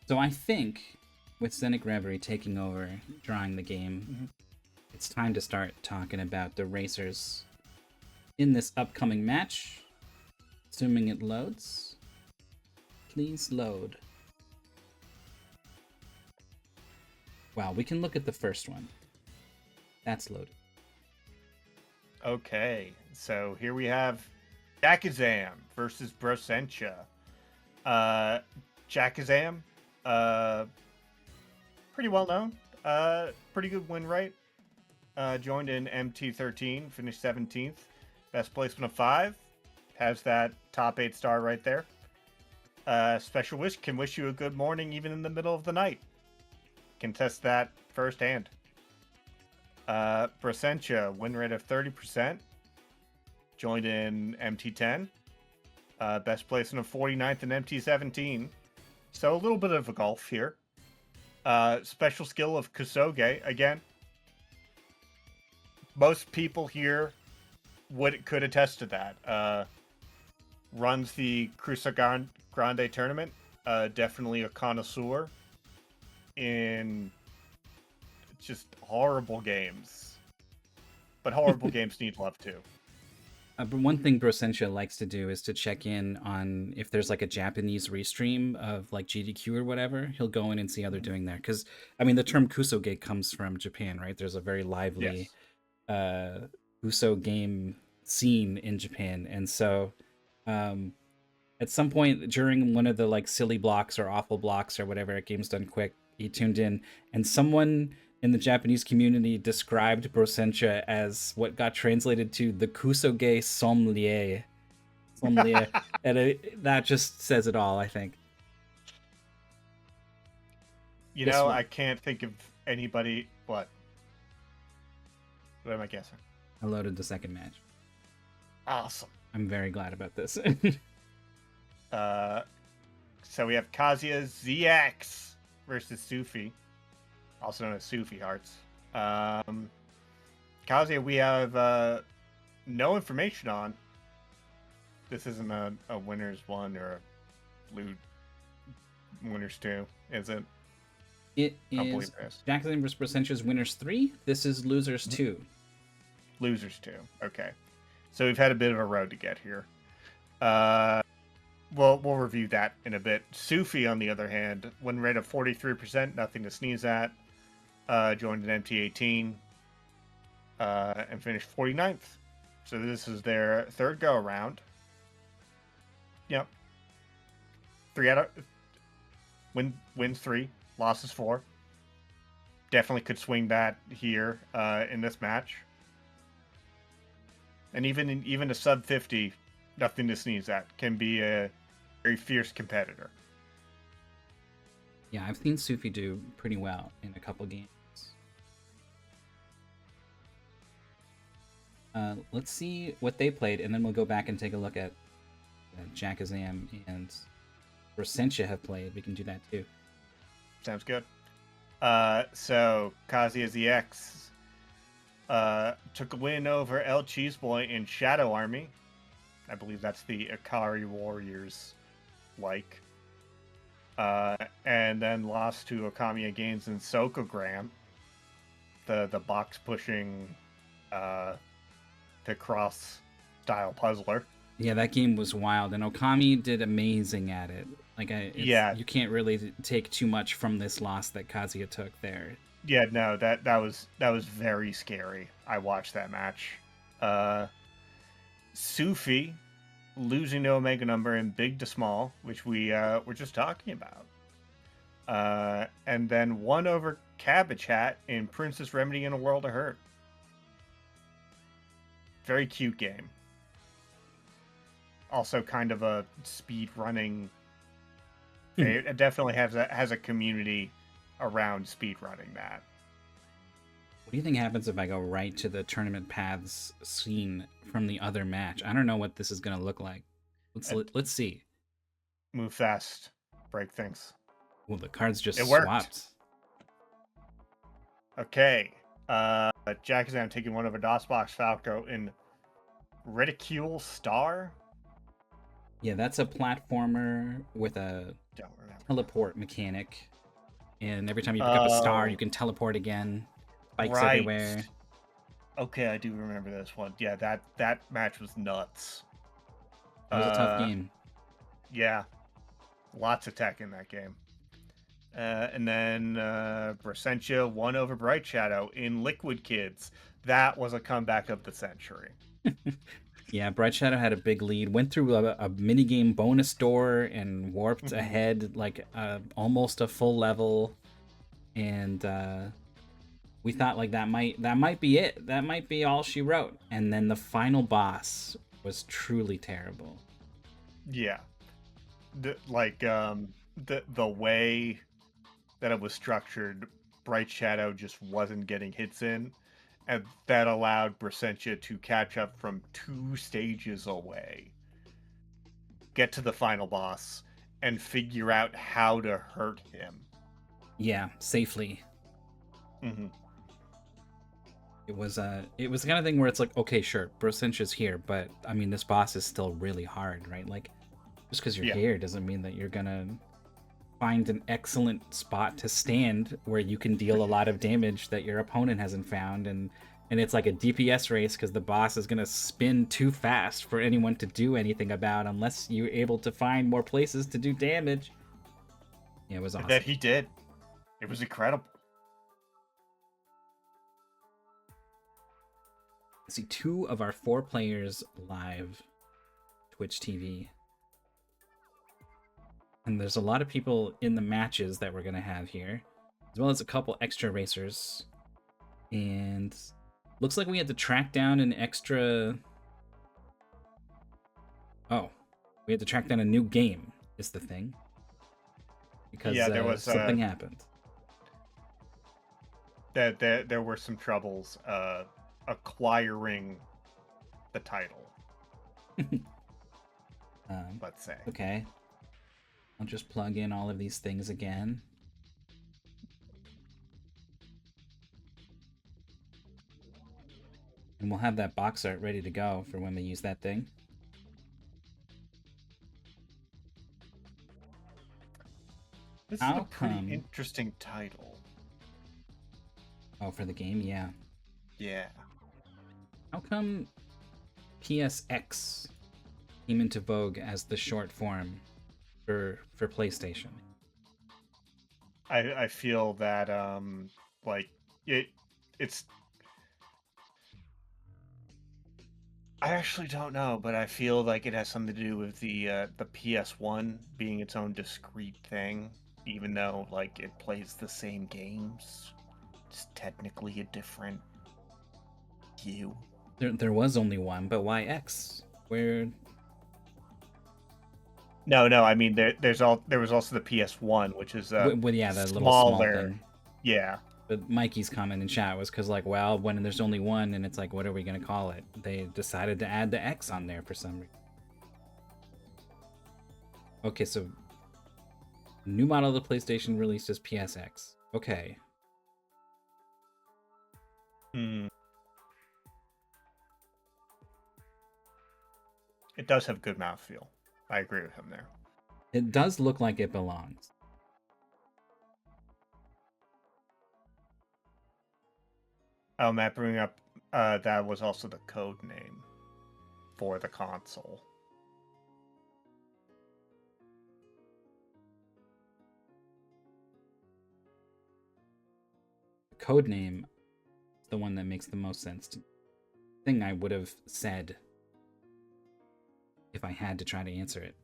So I think with Scenic Reverie taking over, drawing the game, it's time to start talking about the racers in this upcoming match. Assuming it loads. Please load. Wow, we can look at the first one. That's loaded. Okay, so here we have Jakazam versus Brossentia. Jakazam, pretty well known. Pretty good win rate. Joined in MT13, finished 17th. Best placement of 5. Has that top 8 star right there. Special Wish can wish you a good morning even in the middle of the night. Can test that firsthand. Brossentia, win rate of 30%. Joined in MT10. Best placement of 49th in MT17. So a little bit of a golf here. Special skill of Kusoge. Again, most people here could attest to that. Runs the Cruza Grande tournament. Definitely a connoisseur in just horrible games. But horrible games need love too. But one thing Brossentia likes to do is to check in on if there's like a Japanese restream of like GDQ or whatever. He'll go in and see how they're doing there. Because, I mean, the term Kusoge comes from Japan, right? There's a very lively Kuso game scene in Japan. And so at some point during one of the like silly blocks or awful blocks or whatever at Games Done Quick, he tuned in and someone in the Japanese community described Brossentia as what got translated to the Kusoge sommelier. And that just says it all, I think. I can't think of anybody. What am I guessing? I loaded the second match. Awesome. I'm very glad about this. So we have KaziaZX versus Sufi, also known as Sufi Hearts. Kazia, we have no information on. This isn't a winners 1 or a winners 2, is it? It is Jakazam vs. Brosentia's winners 3. This is losers 2. Losers 2. Okay. So we've had a bit of a road to get here. We'll review that in a bit. Sufi, on the other hand, win rate of 43%, nothing to sneeze at. Joined in MT18 and finished 49th. So this is their third go around. Yep. 3 out of wins 3, losses 4. Definitely could swing that here in this match. And even a sub 50, nothing to sneeze at. Can be a very fierce competitor. Yeah, I've seen Sufi do pretty well in a couple games. Let's see what they played, and then we'll go back and take a look at Jakazam and Brossentia have played. We can do that too. Sounds good. So KaziaZX took a win over El Cheeseboy in Shadow Army. I believe that's the Ikari Warriors like. And then lost to Okamiya Games in Sokogram. The box pushing the cross style puzzler. Yeah, that game was wild, and Okami did amazing at it. You can't really take too much from this loss that Kazuya took there. Yeah, no, that was very scary. I watched that match. Sufi losing to Omega Number in Big to Small, which we were just talking about. And then won over Cabbage Hat in Princess Remedy in a World of Hurt. Very cute game. Also kind of a speed running. It definitely has a community around speed running that. What do you think happens if I go right to the tournament paths scene from the other match? I don't know what this is going to look like. Let's see. Move fast, break things. Well, the cards just swapped. Okay. Jakazam taking one over DOSBox Falco in Ridicule Star. Yeah, that's a platformer with a Don't remember. teleport mechanic, and every time you pick up a star, you Oh, can teleport again. Spikes right. everywhere. Okay, I do remember this one. Yeah, that match was nuts. It was a tough Uh, game. yeah, lots of tech in that game. And then Brossentia won over Bright Shadow in Liquid Kids. That was a comeback of the century. Yeah, Bright Shadow had a big lead. Went through a minigame bonus door and warped Mhm. ahead like almost a full level, and we thought like that might be it. That might be all she wrote. And then the final boss was truly terrible. Yeah, the way that it was structured, Bright Shadow just wasn't getting hits in, and that allowed Brossentia to catch up from 2 stages away, get to the final boss, and figure out how to hurt him. Yeah, safely. Hmm. It was the kind of thing where it's like, okay, sure, Brosentia's here, but I mean this boss is still really hard, right? Like just because you're Yeah, here doesn't mean that you're gonna find an excellent spot to stand where you can deal a lot of damage that your opponent hasn't found, and it's like a DPS race because the boss is gonna spin too fast for anyone to do anything about unless you're able to find more places to do damage. Yeah, it was that awesome. he did. It was incredible. See, 2 of our 4 players live Twitch TV, and there's a lot of people in the matches that we're gonna have here, as well as a couple extra racers. And looks like we had to track down an extra. Oh, we had to track down a new game. Is the thing because Yeah, there was something happened. there were some troubles acquiring the title, um, let's say. okay, I'll just plug in all of these things again. And we'll have that box art ready to go for when we use that thing. This is a How pretty come? interesting title. Oh, for the game, yeah. Yeah. How come PSX came into vogue as the short form for PlayStation? I feel that like it it's I actually don't know, but I feel like it has something to do with the PS1 being its own discrete thing, even though like it plays the same games. It's technically a different hue. There was only one, but why X? Where? No, I mean there was also the PS1, which is With yeah, the little small smaller. thing. Yeah. But Mikey's comment in chat was because, like, well, when there's only one, and it's like, what are we gonna call it? They decided to add the X on there for some reason. Okay, so new model of the PlayStation released as PSX. Okay, Hmm. It does have good mouthfeel. I agree with him there. it does look like it belongs. Oh, Matt bringing up that was also the code name for the console. The code name is the one that makes the most sense to me. Thing I would have said if I had to try to answer it.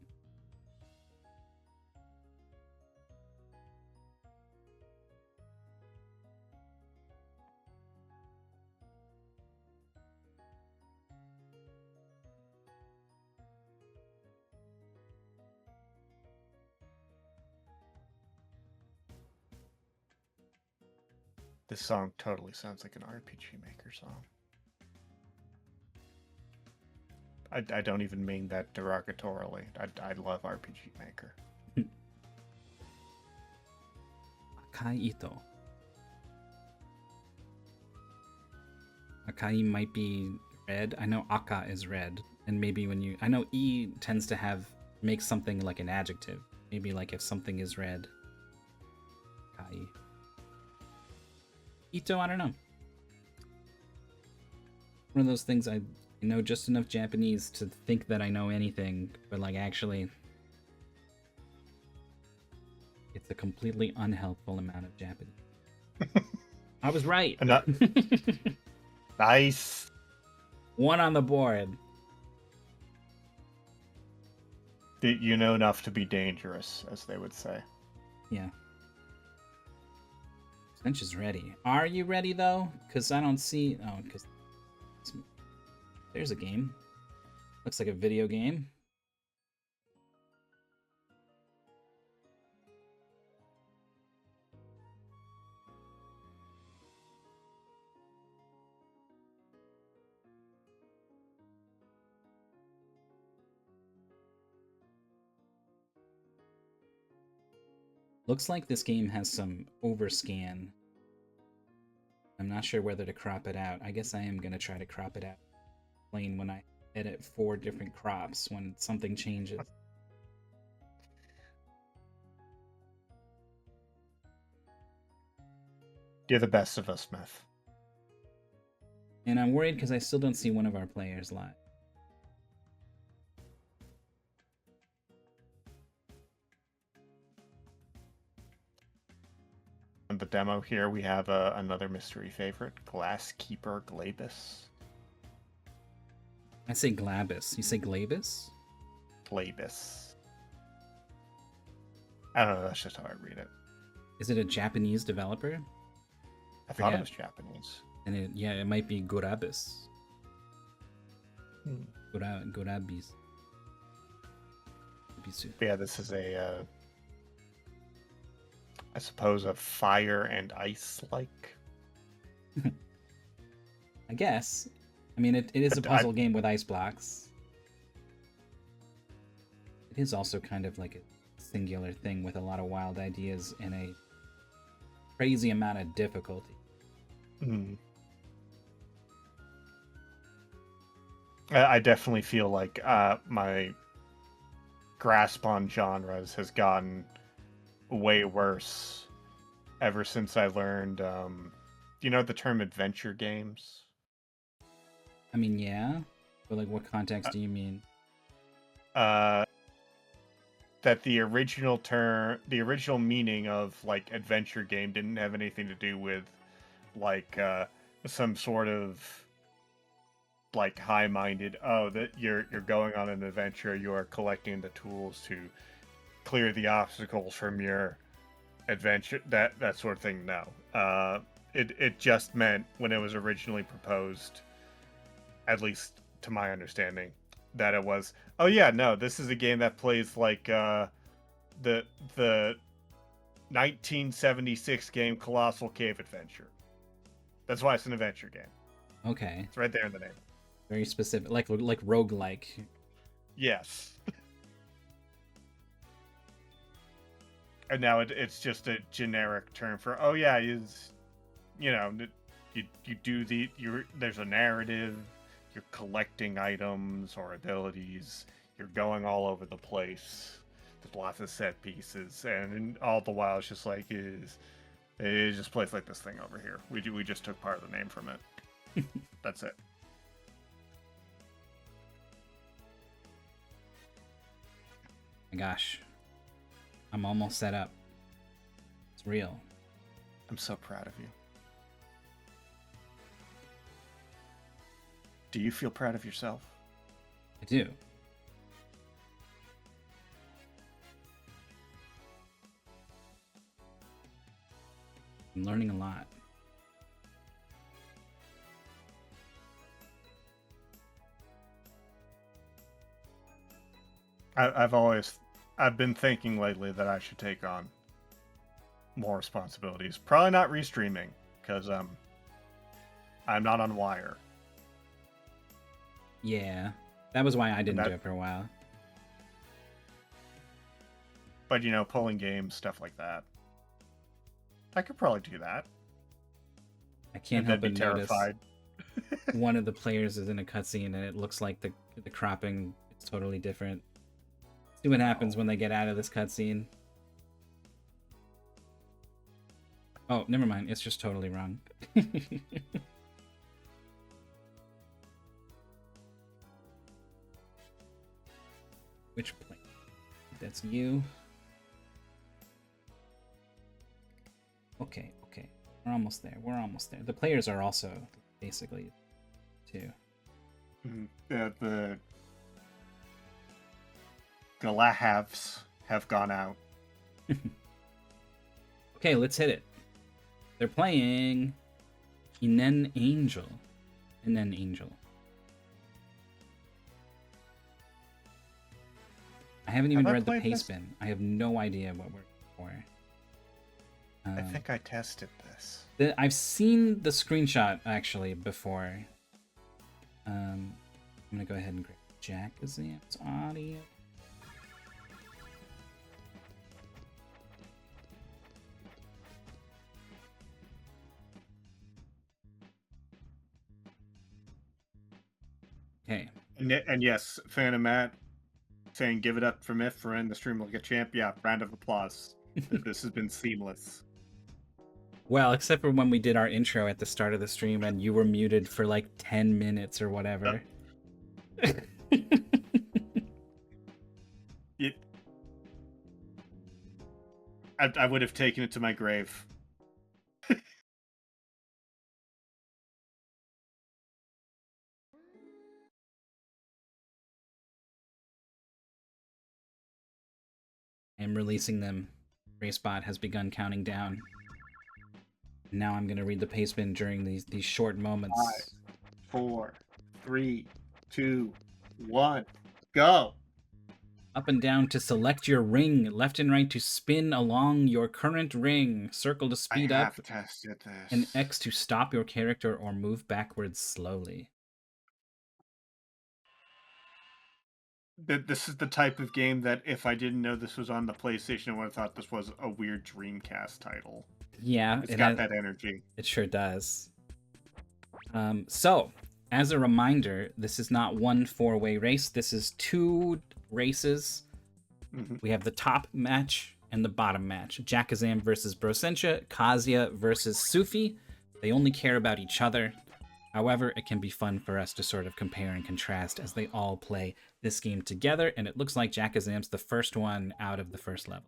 This song totally sounds like an RPG Maker song. I don't even mean that derogatorily. I love RPG Maker. Akai Ito. Akai might be red. I know Aka is red, and maybe when you, I know E tends to have Make something like an adjective. Maybe like if something is red. Kai. Ito, I don't know. One of those things I know just enough Japanese to think that I know anything, but like actually it's a completely unhelpful amount of Japanese. I was right. Nice. One on the board. You know enough to be dangerous, as they would say. Yeah. Bench is ready. Are you ready though? Because I don't see. Oh, because there's a game. Looks like a video game. Looks like this game has some overscan. I'm not sure whether to crop it out. I guess I am going to try to crop it out. Plain when I edit 4 different crops when something changes. You're the best of us, Smith. And I'm worried because I still don't see one of our players live. In the demo here, we have another mystery favorite, Glasskeeper Glabus. I say Glabus. You say Glabus? Glabus. I don't know, that's just how I read it. Is it a Japanese developer? I thought it was Japanese. And it might be Gorabis. Gorabis. Yeah, this is I suppose a fire and ice like. I guess. I mean, it is a puzzle game with ice blocks. It is also kind of like a singular thing with a lot of wild ideas and a crazy amount of difficulty. I definitely feel like my grasp on genres has gotten way worse ever since I learned, you know the term adventure games? I mean, yeah. But like, what context do you mean? That the original meaning of like adventure game didn't have anything to do with like some sort of like high-minded, that you're going on an adventure, you are collecting the tools to clear the obstacles from your adventure, that sort of thing. No, it just meant when it was originally proposed, at least to my understanding, that it was, oh yeah, no, this is a game that plays like the 1976 game Colossal Cave Adventure. That's why it's an adventure game. Okay. It's right there in the name. Very specific, like roguelike. Yes. And now it's just a generic term for, oh yeah, you do there's a narrative, you're collecting items or abilities, you're going all over the place, there's lots of set pieces, and all the while it's just like it just plays like this thing over here. We just took part of the name from it. That's it. My gosh. I'm almost set up. It's real. I'm so proud of you. Do you feel proud of yourself? I do. I'm learning a lot. I've been thinking lately that I should take on more responsibilities. Probably not restreaming, because I'm not on Wire. Yeah, that was why I didn't do it for a while. But pulling games, stuff like that, I could probably do that. I can't help but notice one of the players is in a cutscene and it looks like the cropping is totally different. See what happens when they get out of this cutscene. Oh, never mind. It's just totally wrong. Which plane? That's you. Okay, okay. We're almost there. We're almost there. The players are also basically too. The Galahavs have gone out. Okay, let's hit it. They're playing Enen Angel. Enen Angel. I haven't even read the pace bin. I have no idea what we're for. I think I tested this. I've seen the screenshot actually before. I'm gonna go ahead and grab Jakazam's audio. Okay. And yes, Phantom Matt saying give it up for Myth for end the stream like a champ. Yeah, round of applause. This has been seamless. Well, except for when we did our intro at the start of the stream and you were muted for like 10 minutes or whatever. I would have taken it to my grave. I'm releasing them. RaceBot has begun counting down. Now I'm gonna read the pace bin during these short moments. 5, 4, 3, 2, 1, go! Up and down to select your ring. Left and right to spin along your current ring. Circle to speed up. I have tested this. And X to stop your character or move backwards slowly. This is the type of game that if I didn't know this was on the PlayStation, I would have thought this was a weird Dreamcast title. Yeah. It's got that energy. It sure does. So, as a reminder, this is not one 4-way race. This is 2 races. Mm-hmm. We have the top match and the bottom match. Jakazam versus Brossentia, Kazia versus Sufi. They only care about each other. However, it can be fun for us to sort of compare and contrast as they all play this game together, and it looks like Jakazam's the first one out of the first level.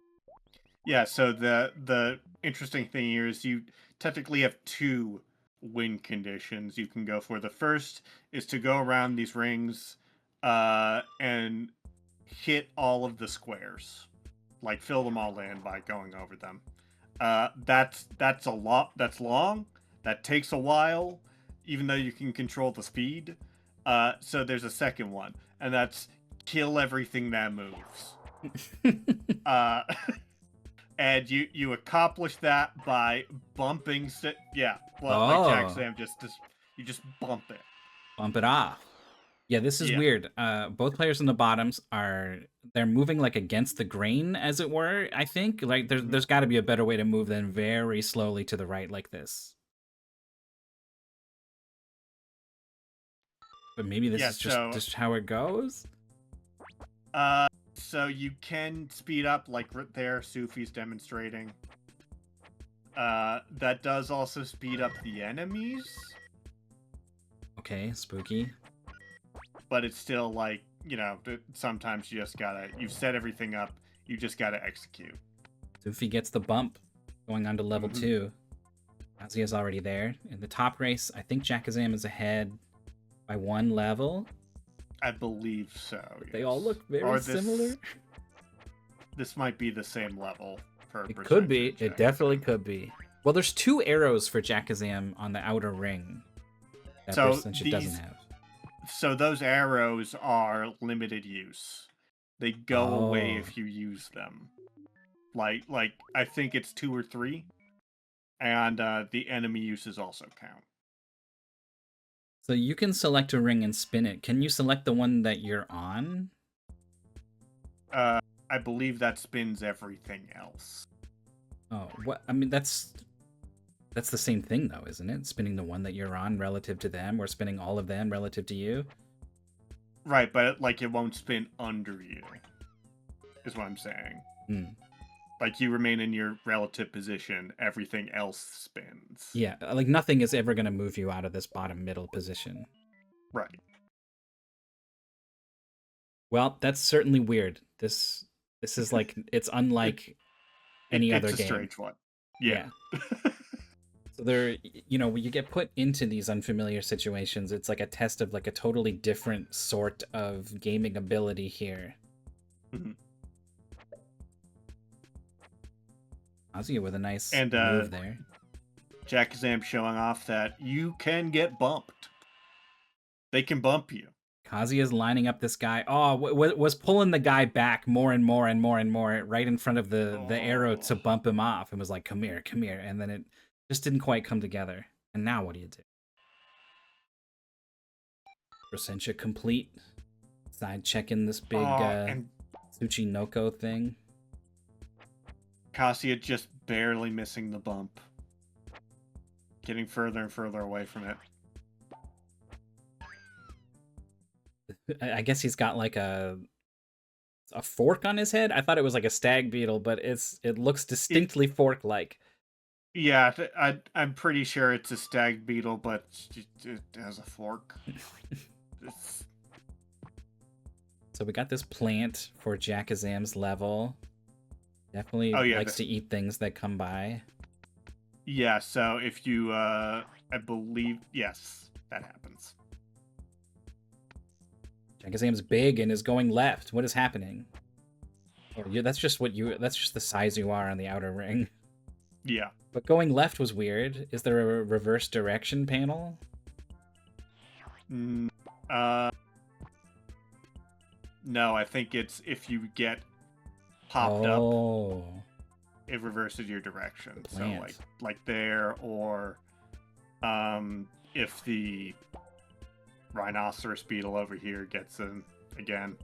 Yeah, so the interesting thing here is you technically have 2 win conditions you can go for. The first is to go around these rings and hit all of the squares. Like fill them all in by going over them. That's a lot. That's long. That takes a while, even though you can control the speed. So there's a second one, and that's kill everything that moves. And you accomplish that by bumping. Yeah, well, like Jakazam, you just bump it. Bump it off. Yeah, this is weird. Both players in the bottoms they're moving like against the grain, as it were. I think like there's got to be a better way to move than very slowly to the right like this. But maybe this is just how it goes. So you can speed up like right there. Sufi's demonstrating. That does also speed up the enemies. Okay, spooky. But it's still like, you know, sometimes you just gotta, you've set everything up, you just gotta execute. Sufi gets the bump, going on to level 2. Kazia's already there. In the top race, I think Jakazam is ahead by 1 level. I believe so. They all look very similar. This might be the same level. It could be. It definitely could be. Well, there's 2 arrows for Jakazam on the outer ring that Brossentia doesn't have. So those arrows are limited use. They go away if you use them. Like I think it's 2 or 3, and the enemy uses also count. So you can select a ring and spin it. Can you select the one that you're on? I believe that spins everything else. Oh, what? I mean, that's the same thing, though, isn't it? Spinning the one that you're on relative to them, or spinning all of them relative to you? Right, but like it won't spin under you. is what I'm saying. Hmm. Like, you remain in your relative position, everything else spins. Yeah, like nothing is ever going to move you out of this bottom middle position. Right. Well, that's certainly weird. This is like it's unlike any It's other a game. strange one. Yeah. Yeah. So there, you know, when you get put into these unfamiliar situations, it's like a test of like a totally different sort of gaming ability here. Mhm. Kazia with a nice And move there. Jakazam showing off that you can get bumped. They can bump you. Kazia's lining up this guy. Oh, was pulling the guy back more and more and more and more right in front of the arrow to Oh. bump him off, and was like, "Come here, come here," and then it just didn't quite come together. And now what do you do? Brossentia complete. Side checking this big And Tsuchinoko thing. Kazia just barely missing the bump. Getting further and further away from it. I guess he's got like a fork on his head. I thought it was like a stag beetle, but it looks distinctly fork like. Yeah, I'm pretty sure it's a stag beetle, but it has a fork. So we got this plant for Jakazam's level. Definitely likes to eat things that come by. Yeah, so if you, I believe, yes, that happens. Jakazam's big and is going left. What is happening? Oh, yeah, that's just the size you are on the outer ring. Yeah. But going left was weird. Is there a reverse direction panel? No, I think it's if you get popped up, it reverses your direction. So like there, or if the rhinoceros beetle over here gets in again.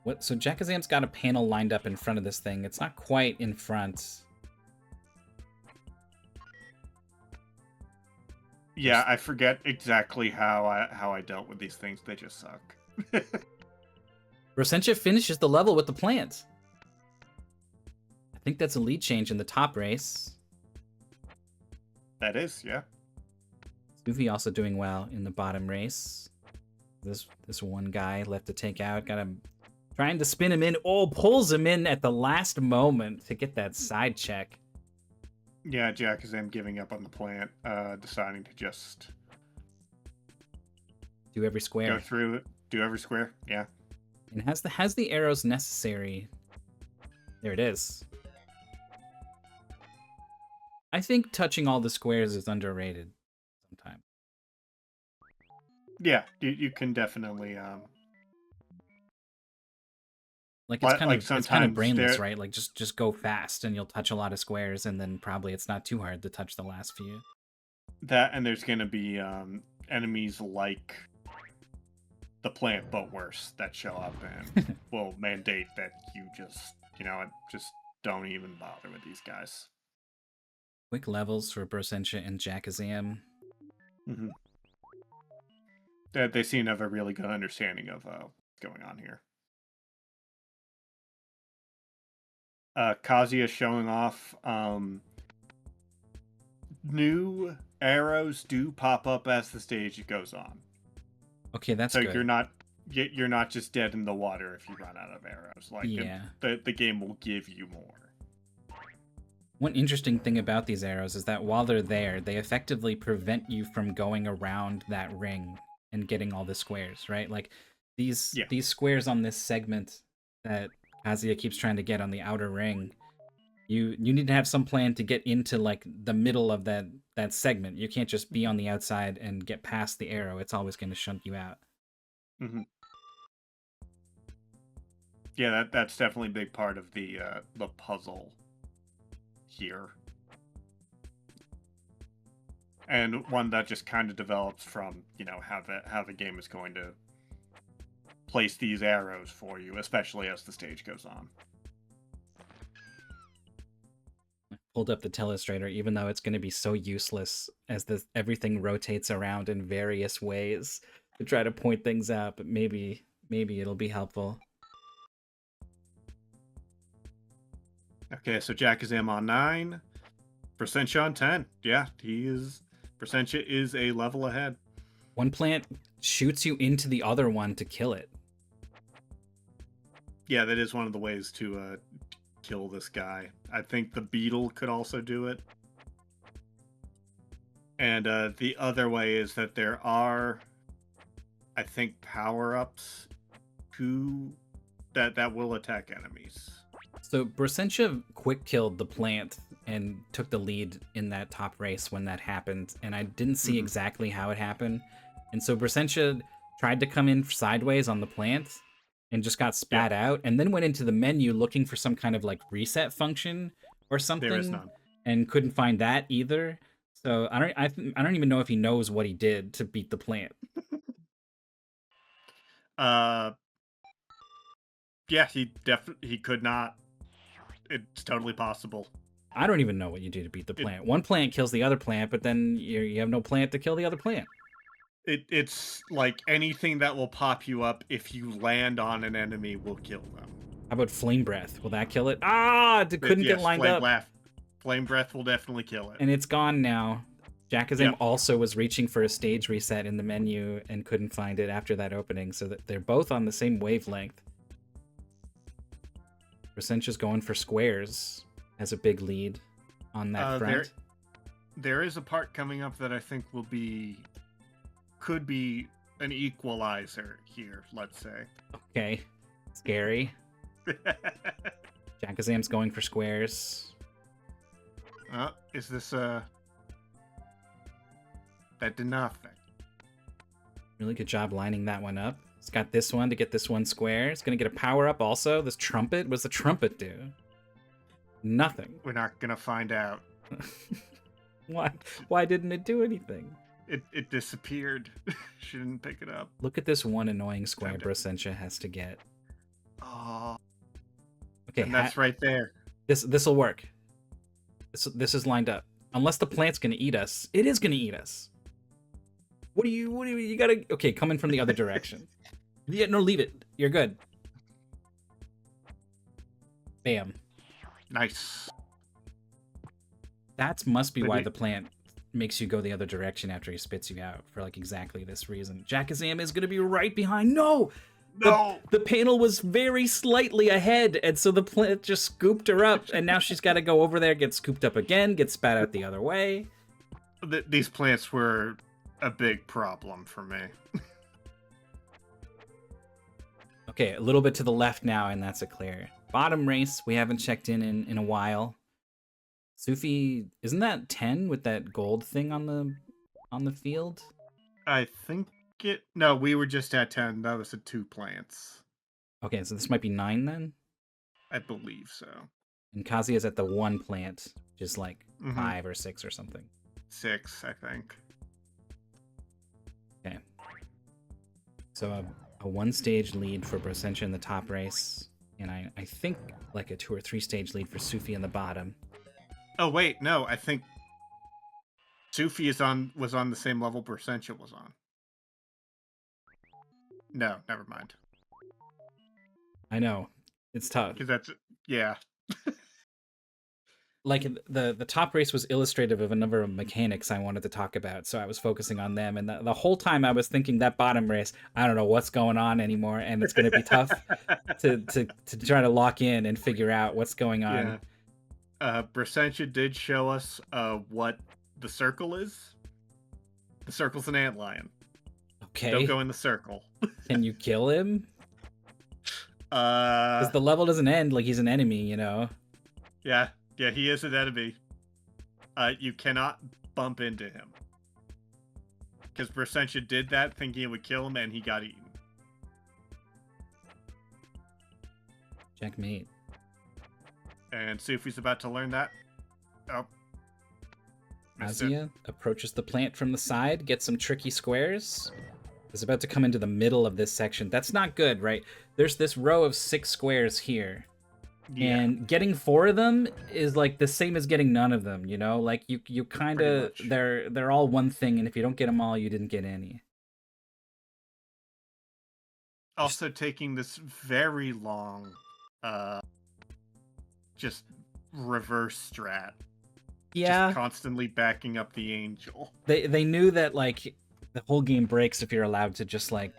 What? So Jakazam's got a panel lined up in front of this thing. It's not quite in front. Yeah, I forget exactly how I dealt with these things. They just suck. Brossentia finishes the level with the plant. I think that's a lead change in the top race. That is, yeah. Sufi also doing well in the bottom race. This one guy left to take out. Got him trying to spin him in. Oh, pulls him in at the last moment to get that side check. Yeah, Jakazam giving up on the plant, deciding to just do every square. Go through it, do every square, yeah. And has the arrows necessary. There it is. I think touching all the squares is underrated sometimes. Yeah, you can definitely like it's kind of brainless, right? Like just go fast and you'll touch a lot of squares, and then probably it's not too hard to touch the last few. That, and there's gonna be enemies like the plant but worse that show up and will mandate that you just don't even bother with these guys. Quick levels for Brossentia and Jakazam. Mm-hmm. They seem to have a really good understanding of what's going on here. Kazia showing off new arrows do pop up as the stage goes on. Okay, that's so good. You're not just dead in the water if you run out of arrows. Like, yeah, the game will give you more. One interesting thing about these arrows is that while they're there, they effectively prevent you from going around that ring and getting all the squares, right? Like these squares on this segment that Kazia keeps trying to get on the outer ring, you need to have some plan to get into like the middle of that segment. You can't just be on the outside and get past the arrow. It's always going to shunt you out. Mm-hmm. Yeah, that's definitely a big part of the puzzle here, and one that just kind of develops from how the game is going to place these arrows for you, especially as the stage goes on. I pulled up the telestrator, even though it's going to be so useless as everything rotates around in various ways to try to point things out, but maybe it'll be helpful. Okay, so Jakazam on 9, Brossentia on 10. Yeah, Brossentia is a level ahead. One plant shoots you into the other one to kill it. Yeah, that is one of the ways to kill this guy. I think the beetle could also do it. And the other way is that there are, I think, power-ups that will attack enemies. So Brossentia quick killed the plant and took the lead in that top race when that happened, and I didn't see exactly how it happened. And so Brossentia tried to come in sideways on the plant and just got spat out, and then went into the menu looking for some kind of like reset function or something. There is none. And couldn't find that either. So I don't even know if he knows what he did to beat the plant. Yeah, he could not. It's totally possible. I don't even know what you do to beat the plant. One plant kills the other plant, but then you have no plant to kill the other plant. It's like anything that will pop you up if you land on an enemy will kill them. How about Flame Breath? Will that kill it? Ah, it couldn't get lined up. Flame Breath will definitely kill it. And it's gone now. Jakazam also was reaching for a stage reset in the menu and couldn't find it after that opening, so that they're both on the same wavelength. Brosentia's going for squares as a big lead on that front. There is a part coming up that I think could be an equalizer here, let's say. Okay. Scary. Jakazam's going for squares. Is this that did nothing. Really good job lining that one up. It's got this one to get this one square. It's gonna get a power up also. This trumpet, what's the trumpet do? Nothing. We're not gonna find out. Why didn't it do anything? It disappeared. She didn't pick it up. Look at this one annoying square Brossentia has to get. Oh. Okay, and that's right there. This'll work. This is lined up. Unless the plant's gonna eat us. It is gonna eat us. What do you gotta... Okay, come in from the other direction. Yeah, no, leave it. You're good. Bam. Nice. That must be why the plant makes you go the other direction after he spits you out, for like exactly this reason. Jakazam is gonna be right behind. No! The panel was very slightly ahead, and so the plant just scooped her up, and now she's got to go over there, get scooped up again, get spat out the other way. These plants were a big problem for me. Okay, a little bit to the left now, and that's a clear. Bottom race, we haven't checked in a while. Sufi, isn't that 10 with that gold thing on the field? I think no, we were just at 10. That was the 2 plants. Okay, so this might be 9 then? I believe so. And Kazia's at the 1 plant, which is like 5 or 6 or something. 6, I think. Okay. So a 1-stage lead for Brossentia in the top race, and I think like a 2 or 3-stage lead for Sufi in the bottom. Oh wait, no, I think Sufi was on the same level Brossentia was on. No, never mind. I know. It's tough. Because yeah. Like, the top race was illustrative of a number of mechanics I wanted to talk about, so I was focusing on them. And the whole time I was thinking that bottom race, I don't know what's going on anymore, and it's going to be tough to try to lock in and figure out what's going on. Yeah. Brossentia did show us what the circle is. The circle's an antlion. Okay. Don't go in the circle. Can you kill him? Because the level doesn't end like he's an enemy, you know? Yeah, he is an enemy. You cannot bump into him. Because Brossentia did that thinking it would kill him, and he got eaten. Checkmate. And Sufi's about to learn that. Oh. Kazia approaches the plant from the side, gets some tricky squares. Is about to come into the middle of this section. That's not good, right? There's this row of 6 squares here. Yeah. And getting 4 of them is like the same as getting none of them, you know? Like you kind of they're all one thing, and if you don't get them all, you didn't get any. Also taking this very long just reverse strat. Just Yeah, constantly backing up the angel. they knew that like the whole game breaks if you're allowed to just like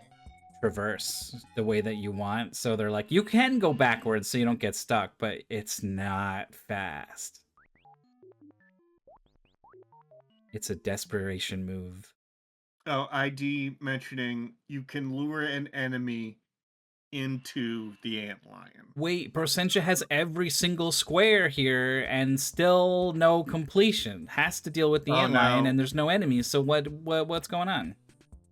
traverse the way that you want. So they're like, you can go backwards so you don't get stuck, but it's not fast. It's a desperation move. Oh, ID mentioning you can lure an enemy into the antlion. Wait, Brossentia has every single square here and still no completion. Has to deal with the Oh antlion and no, there's no enemies. So what's going on?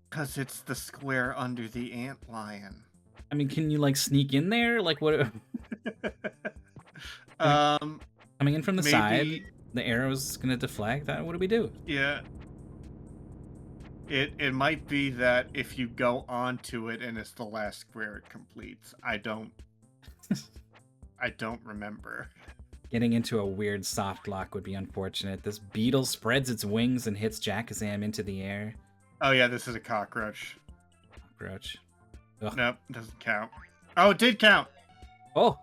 because it's the square under the antlion. I mean, can you like sneak in there? Like what? um, Coming in from the maybe, side, the arrow's gonna deflect. What do we do? yeah. It might be that if you go onto it and it's the last square it completes. I don't remember. Getting into a weird soft lock would be unfortunate. This beetle spreads its wings and hits Jakazam into the air. Oh yeah, this is a cockroach. Cockroach. Ugh. Nope, doesn't count. Oh, it did count. Oh,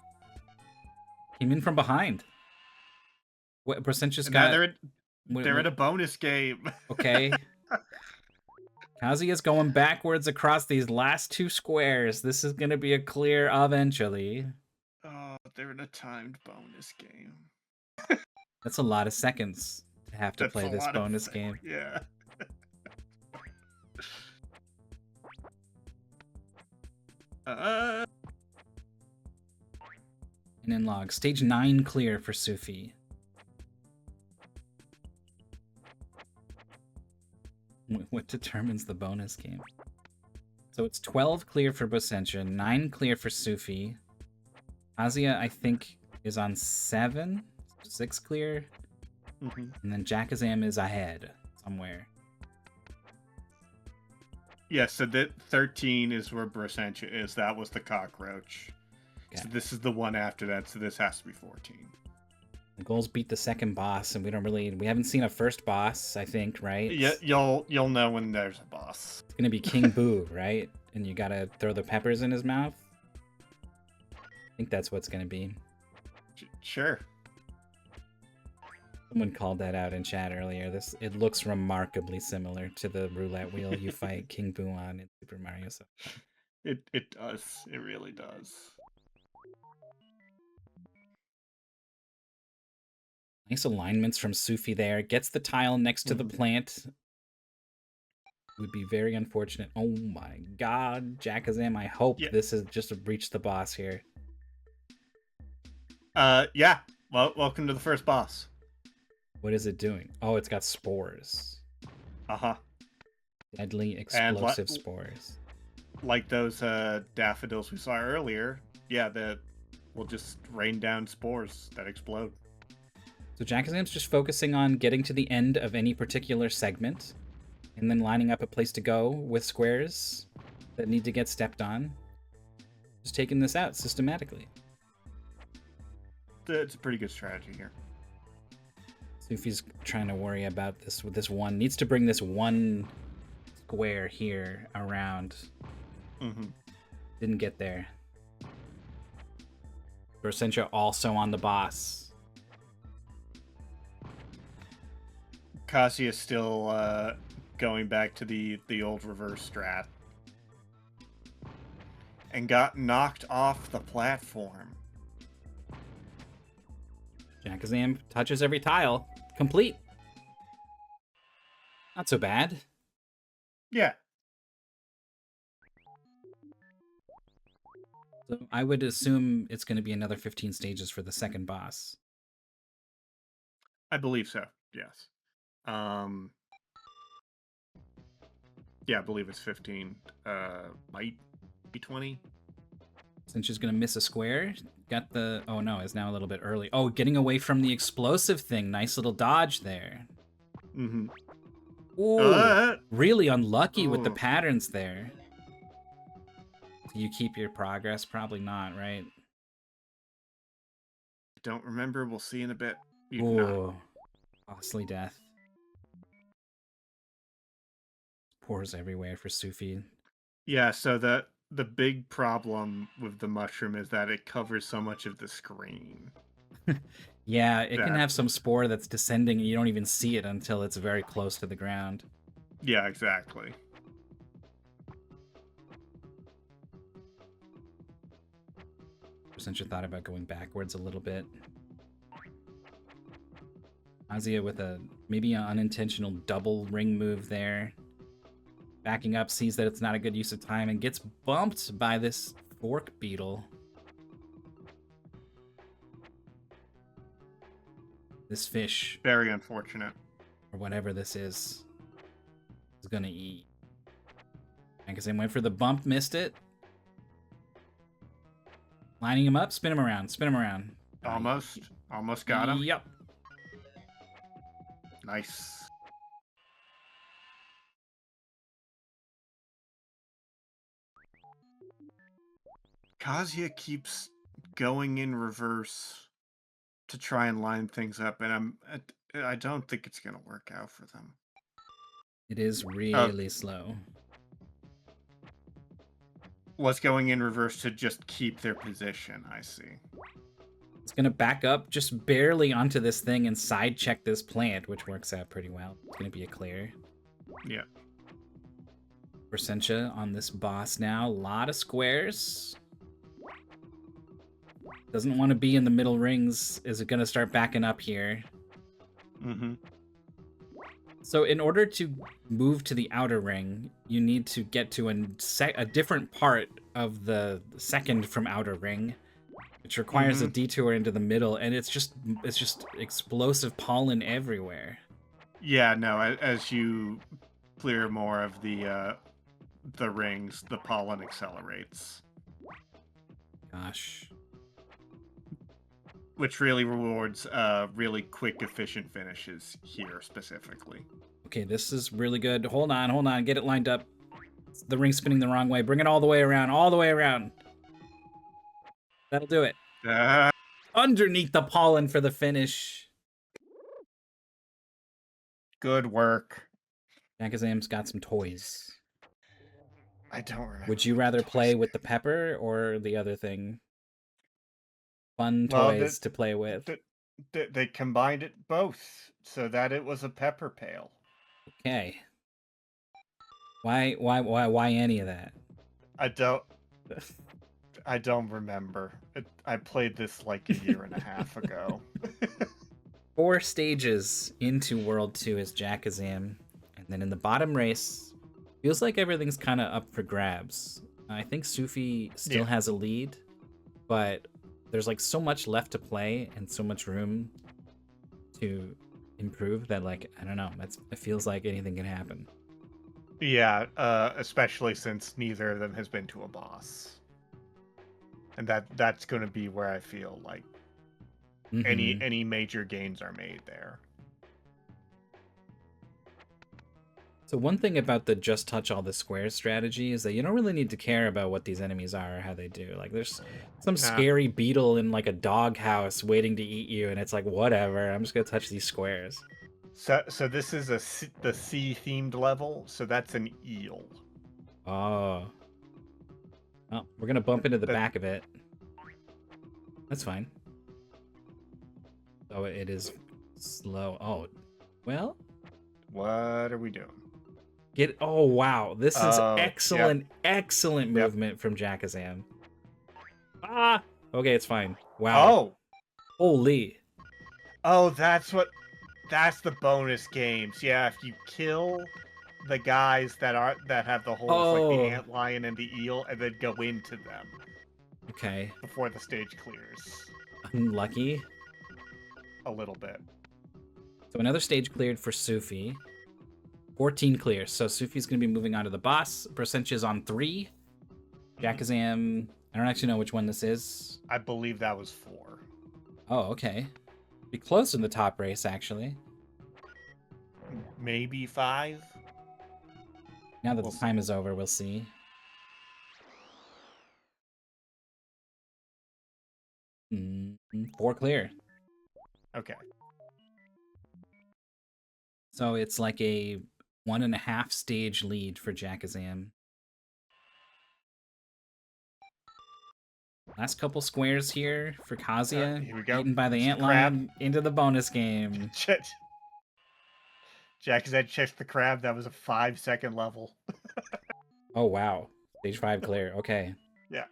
came in from behind. What Brosentia's And now got? they're in a bonus game. Okay. Kazia's going backwards across these last two squares. This is going to be a clear eventually. Oh, they're in a timed bonus game. That's a lot of seconds to have to That's play a this lot bonus of game. Yeah. Enen log. Stage 9 clear for Sufi. What determines the bonus game? So it's 12 clear for Brossentia, 9 clear for Sufi. Kazia, I think, is on 7, 6 clear. Mm-hmm. And then Jakazam is ahead somewhere. Yeah, so that 13 is where Brossentia is. That was the cockroach. Okay. So this is the one after that, so this has to be 14. The goals beat the second boss, and we haven't seen a first boss, I think, right? Yeah, you'll know when there's a boss. It's gonna be King Boo, right? And you gotta throw the peppers in his mouth. I think that's what's gonna be. Sure. Someone called that out in chat earlier. It looks remarkably similar to the roulette wheel you fight King Boo on in Super Mario. It does. It really does. Nice alignments from Sufi there. Gets the tile next to the plant. Would be very unfortunate. Oh my god, Jakazam, I hope this is just reached the boss here. Yeah. Well, welcome to the first boss. What is it doing? Oh, it's got spores. Uh-huh. Deadly explosive spores. Like those daffodils we saw earlier. Yeah, that will just rain down spores that explode. So Jakazam's just focusing on getting to the end of any particular segment, and then lining up a place to go with squares that need to get stepped on. Just taking this out systematically. It's a pretty good strategy here. Sufi's trying to worry about this with this one. Needs to bring this one square here around. Mm-hmm. Didn't get there. Brossentia also on the boss. Kazia is still going back to the old reverse strat. And got knocked off the platform. Jakazam touches every tile. Complete. Not so bad. Yeah. So I would assume it's going to be another 15 stages for the second boss. I believe so, yes. Yeah, I believe it's 15. Might be 20. Since she's going to miss a square. Got the... Oh, no, it's now a little bit early. Oh, getting away from the explosive thing. Nice little dodge there. Mm-hmm. Ooh, really unlucky with the patterns there. Do you keep your progress? Probably not, right? Don't remember. We'll see in a bit. Ooh, costly death. Pores everywhere for Sufi. Yeah, so the big problem with the mushroom is that it covers so much of the screen. Yeah, it can that. have some spore that's descending and you don't even see it until it's very close to the ground. Yeah, exactly. Brossentia thought about going backwards a little bit. Kazia with a maybe an unintentional double ring move there. Backing up, sees that it's not a good use of time, and gets bumped by this fork beetle. This fish, Very unfortunate. or whatever this is gonna eat. Jakazam went for the bump, missed it. Lining him up, spin him around, spin him around. Almost got him. Yep. Nice. Kazia keeps going in reverse to try and line things up, and I don't think it's gonna work out for them. It is really slow. Was going in reverse to just keep their position, I see. It's gonna back up just barely onto this thing and side check this plant, which works out pretty well. It's gonna be a clear. Yeah. Brossentia on this boss now. A lot of squares. Doesn't want to be in the middle rings. Is it gonna start backing up here? Mm-hmm. So in order to move to the outer ring, you need to get to a different part of the second from outer ring, which requires a detour into the middle, and it's just explosive pollen everywhere. Yeah, no, as you clear more of the rings, the pollen accelerates. Gosh. Which really rewards really quick, efficient finishes here specifically. Okay, this is really good. Hold on. Get it lined up. The ring's spinning the wrong way. Bring it all the way around. That'll do it. Underneath the pollen for the finish. Good work. Jakazam's got some toys. I don't remember. Would you rather play with the pepper or the other thing? Fun toys to play with. They combined it both so that it was a pepper pail. Okay. Why any of that? I don't remember. I played this like a year and a half ago. 4 stages into World 2 is Jakazam. And then in the bottom race, feels like everything's kind of up for grabs. I think Sufi still has a lead, but there's like so much left to play and so much room to improve that, like, I don't know, it feels like anything can happen. Yeah, especially since neither of them has been to a boss. And that's going to be where I feel like any major gains are made there. So one thing about the just touch all the squares strategy is that you don't really need to care about what these enemies are or how they do. Like, there's some scary beetle in like a dog house waiting to eat you, and it's like, whatever, I'm just gonna touch these squares. So this is the sea themed level, so that's an eel. Oh. Well, we're gonna bump into the back of it. That's fine. Oh, it is slow. Oh, well. What are we doing? Oh, wow. This is excellent movement from Jakazam. Ah! Okay, it's fine. Wow. Oh! Holy. Oh, that's the bonus games. Yeah, if you kill the guys that have the holes, like the antlion and the eel, and then go into them. Okay. Before the stage clears. Unlucky. A little bit. So another stage cleared for Sufi. 14 clears. So Sufi's going to be moving on to the boss. Brossentia's on 3. Jakazam, I don't actually know which one this is. I believe that was 4. Oh, okay. Be close in the top race, actually. Maybe 5? Now that the time is over, we'll see. Mm-hmm. 4 clear. Okay. So it's like a 1.5 stage lead for Jakazam. Last couple squares here for Kazia. Here we go. Eaten by the It's the crab. antlion into the bonus game. Jakazam checks the crab. That was a 5-second level. Oh, wow. Stage 5 clear. Okay. Yeah.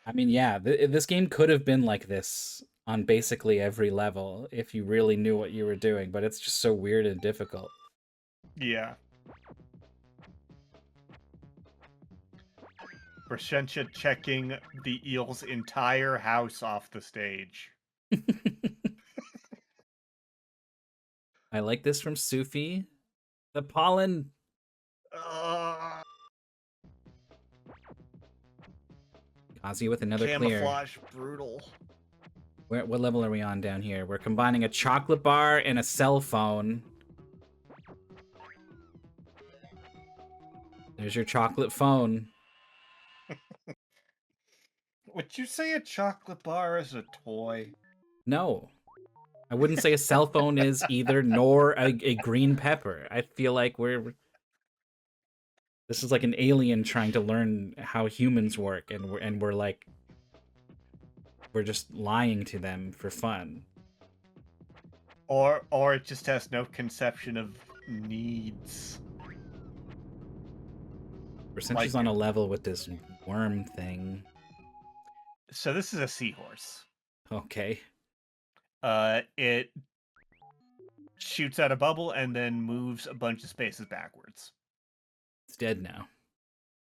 I mean, yeah, this game could have been like this on basically every level if you really knew what you were doing, but it's just so weird and difficult. Yeah. Brossentia checking the eel's entire house off the stage. I like this from Sufi. The pollen. Kazia with another Camouflage clear. brutal. What level are we on down here? We're combining a chocolate bar and a cell phone. There's your chocolate phone. Would you say a chocolate bar is a toy? No. I wouldn't say a cell phone is either, nor a green pepper. I feel like this is like an alien trying to learn how humans work, and we're just lying to them for fun. Or it just has no conception of needs. Brosentia's on a level with this worm thing. So this is a seahorse. Okay. It shoots out a bubble and then moves a bunch of spaces backwards. It's dead now.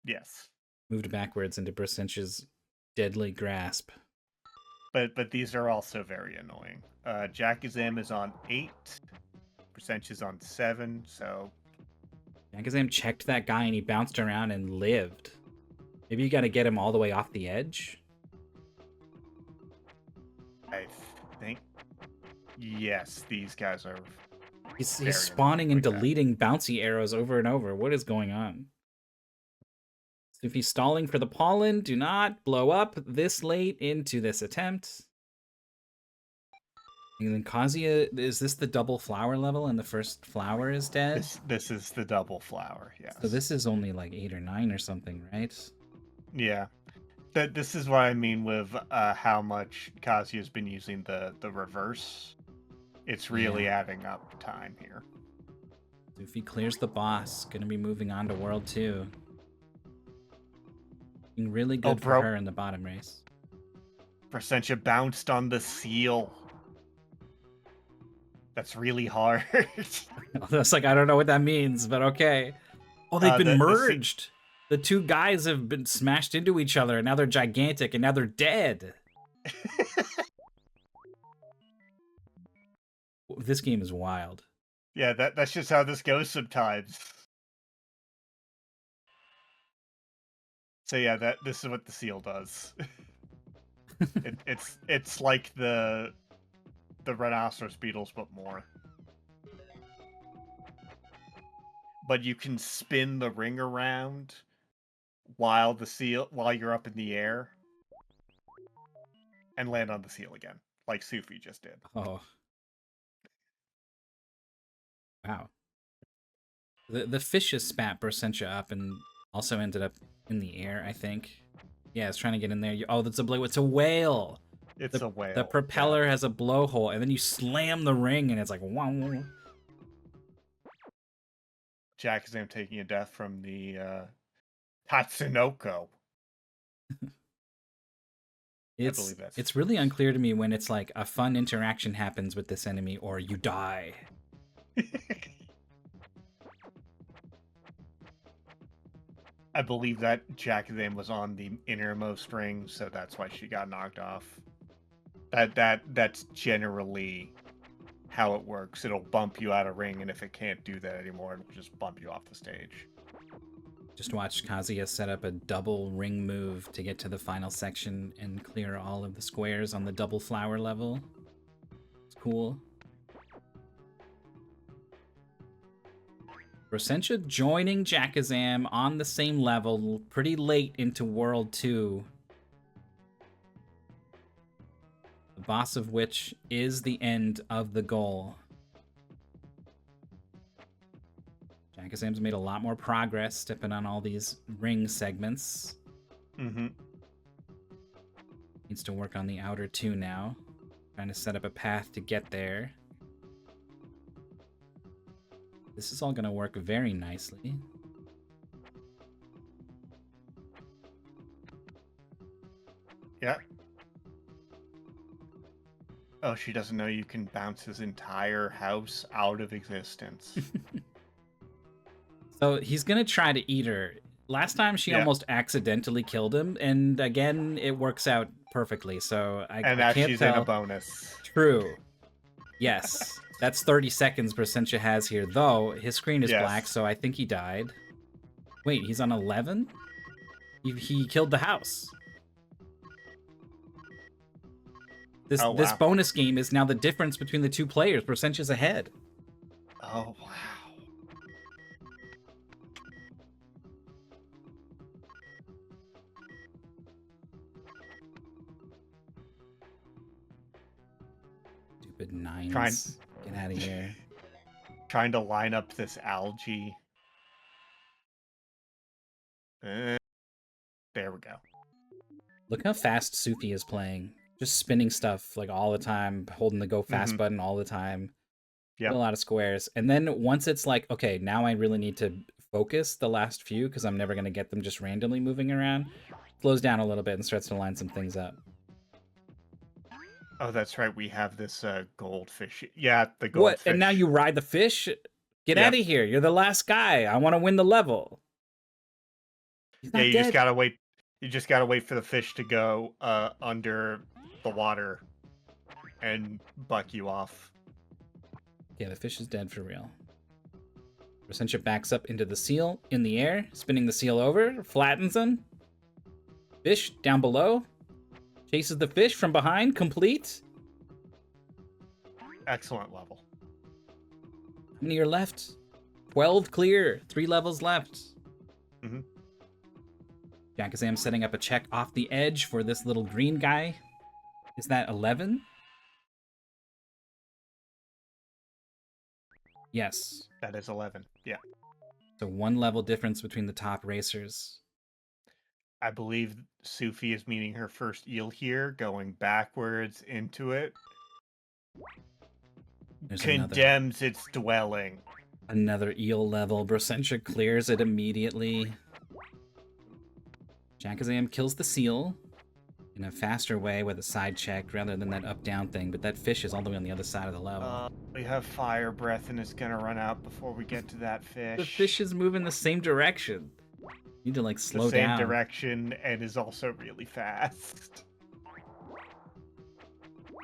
Yes. Moved backwards into Brosentia's deadly grasp. But these are also very annoying. Jakazam is on 8. Brosentia's on 7, so... Jakazam checked that guy and he bounced around and lived. Maybe you gotta get him all the way off the edge? I think... Yes, these guys are... He's spawning and like deleting bouncy arrows over and over. What is going on? Sufi stalling for the pollen. Do not blow up this late into this attempt. And then Kazia, is this the double flower level and the first flower is dead? This is the double flower, yes. So this is only like 8 or 9 or something, right? Yeah. This is what I mean with how much Kazia's been using the reverse. It's really adding up time here. Sufi clears the boss. Gonna be moving on to World 2. Being really good for her in the bottom race. Brossentia bounced on the seal. That's really hard. That's like, I don't know what that means, but okay. Oh, they've been merged. The two guys have been smashed into each other, and now they're gigantic, and now they're dead. This game is wild. Yeah, that's just how this goes sometimes. So yeah, this is what the seal does. It's like the rhinoceros beetles, but more. But you can spin the ring around while you're up in the air, and land on the seal again, like Sufi just did. Oh. Wow. The fishes spat Brossentia up and also ended up in the air, I think. Yeah, it's trying to get in there. Oh, that's a blow. It's a whale. It's a whale. The propeller has a blowhole, and then you slam the ring, and it's like, wow. Jakazam taking a death from the Tatsunoko. It's really unclear to me when it's like a fun interaction happens with this enemy or you die. I believe that Jakazam was on the innermost ring, so that's why she got knocked off. That's generally how it works. It'll bump you out of ring, and if it can't do that anymore, it'll just bump you off the stage. Just watch Kazia set up a double ring move to get to the final section and clear all of the squares on the double flower level. It's cool. Brossentia joining Jakazam on the same level pretty late into World 2. The boss of which is the end of the goal. Jakazam's made a lot more progress stepping on all these ring segments. Mm-hmm. Needs to work on the outer two now. Trying to set up a path to get there. This is all going to work very nicely. Yeah. Oh, she doesn't know you can bounce his entire house out of existence. So he's going to try to eat her. Last time she almost accidentally killed him, and again, it works out perfectly. So I and now can't she's tell. in a bonus. True. Yes. That's 30 seconds Brossentia has here, though his screen is black, so I think he died. Wait, he's on 11? He killed the house. This bonus game is now the difference between the two players. Brosentia's ahead. Oh, wow. Stupid nines. Get out of here. Trying to line up this algae. There we go. Look how fast Sufi is playing. Just spinning stuff like all the time, holding the go fast button all the time. Yeah. A lot of squares. And then once it's like, okay, now I really need to focus the last few because I'm never going to get them just randomly moving around, slows down a little bit and starts to line some things up. Oh, that's right. We have this goldfish. Yeah, the goldfish. What? And now you ride the fish? Get out of here. You're the last guy. I want to win the level. Yeah, you just gotta wait. You just gotta wait for the fish to go under the water and buck you off. Yeah, the fish is dead for real. Brossentia backs up into the seal in the air, spinning the seal over, flattens him. Fish down below. Chases the fish from behind, complete. Excellent level. How many are left? 12 clear. 3 levels left. Jakazam setting up a check off the edge for this little green guy. Is that 11? Yes. That is 11, yeah. So 1 level difference between the top racers. I believe Sufi is meeting her first eel here, going backwards into it. Condemns its dwelling. Another eel level. Brossentia clears it immediately. Jakazam kills the seal in a faster way with a side check rather than that up-down thing, but that fish is all the way on the other side of the level. We have fire breath and it's gonna run out before we get to that fish. The fish is moving the same direction. You need to like slow down. The same direction and is also really fast.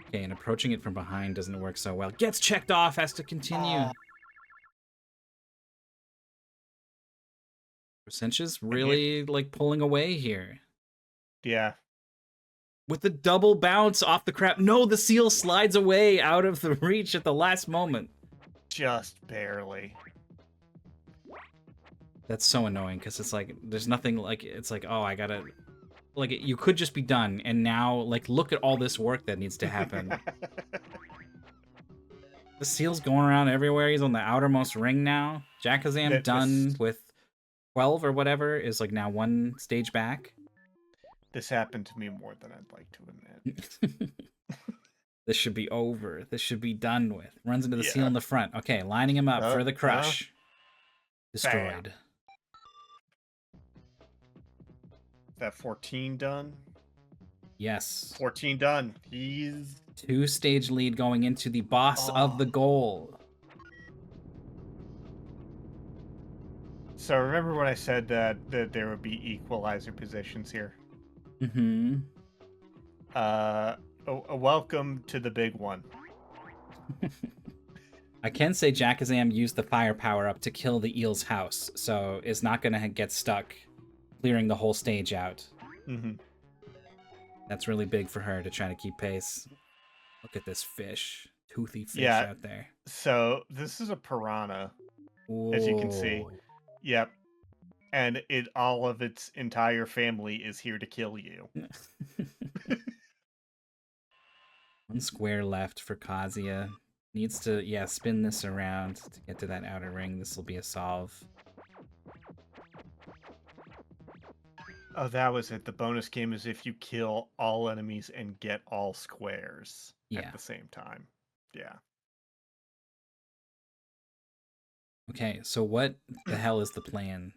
Okay, and approaching it from behind doesn't work so well. Gets checked off, has to continue. Brosentia's really like pulling away here. Yeah. With the double bounce off the crab. No, the seal slides away out of the reach at the last moment. Just barely. That's so annoying because it's like there's nothing like it's like, oh, I gotta like you could just be done, and now like look at all this work that needs to happen. The seal's going around everywhere. He's on the outermost ring now. Jakazam done with 12 or whatever is like now 1 stage back. This happened to me more than I'd like to admit. This should be over. This should be done with. Runs into the seal in the front. Okay, lining him up for the crush. Destroyed. Bam. That 14 done? Yes. 14 done. He's 2-stage lead going into the boss of the goal. So remember when I said that there would be equalizer positions here? Mm-hmm. Welcome to the big one. I can say Jakazam used the firepower up to kill the eel's house, so it's not going to get stuck clearing the whole stage out. That's really big for her to try to keep pace. Look at this fish. Toothy fish out there. So this is a piranha, as you can see. Yep. And all of its entire family is here to kill you. 1 square left for Kazia. Needs to, spin this around to get to that outer ring. This will be a solve. Oh, that was it. The bonus game is if you kill all enemies and get all squares Yeah. at the same time. Yeah. Okay, so what the hell is the plan?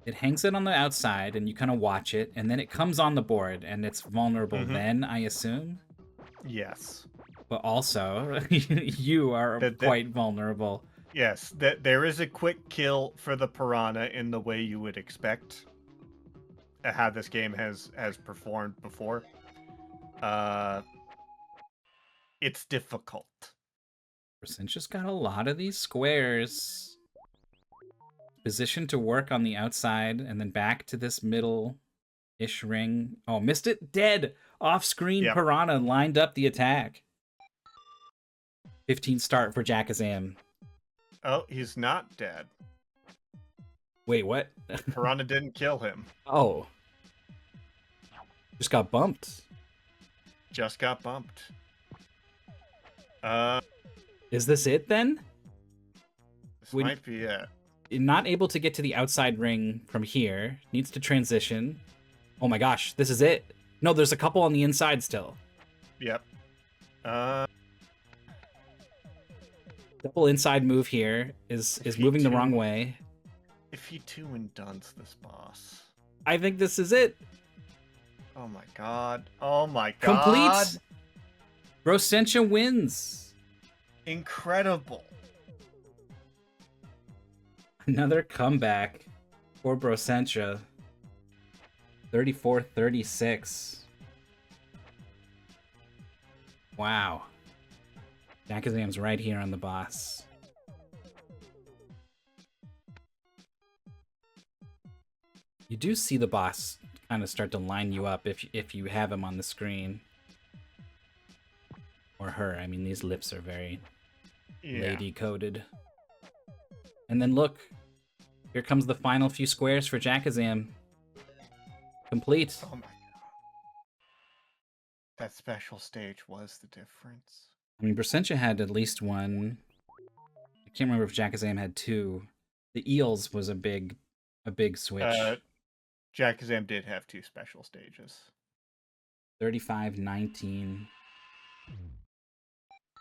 It hangs it on the outside, and you kind of watch it, and then it comes on the board, and it's vulnerable then, I assume? Yes. But also, you are quite vulnerable. Yes, there is a quick kill for the piranha in the way you would expect how this game has performed before. It's difficult. Brossentia got a lot of these squares. Position to work on the outside, and then back to this middle-ish ring. Oh, missed it? Dead! Off-screen piranha lined up the attack. 15 start for Jakazam. Oh, he's not dead. Wait, what? Piranha didn't kill him. Oh. Just got bumped. Just got bumped. Is this it, then? This might be it. Not able to get to the outside ring from here. Needs to transition. Oh my gosh, this is it. No, there's a couple on the inside still. Yep. Double inside move here is moving the wrong way. If he two and duns this boss. I think this is it. Oh my god. Oh my god. Complete. Brossentia wins. Incredible. Another comeback for Brossentia. 34-36. Wow. Jakazam's right here on the boss. You do see the boss kind of start to line you up if you have him on the screen. Or her. I mean, these lips are very lady-coded. And then look. Here comes the final few squares for Jakazam. Complete. Oh my god. That special stage was the difference. I mean, Brossentia had at least one. I can't remember if Jakazam had two. The eels was a big switch. Jakazam did have two special stages. 35-19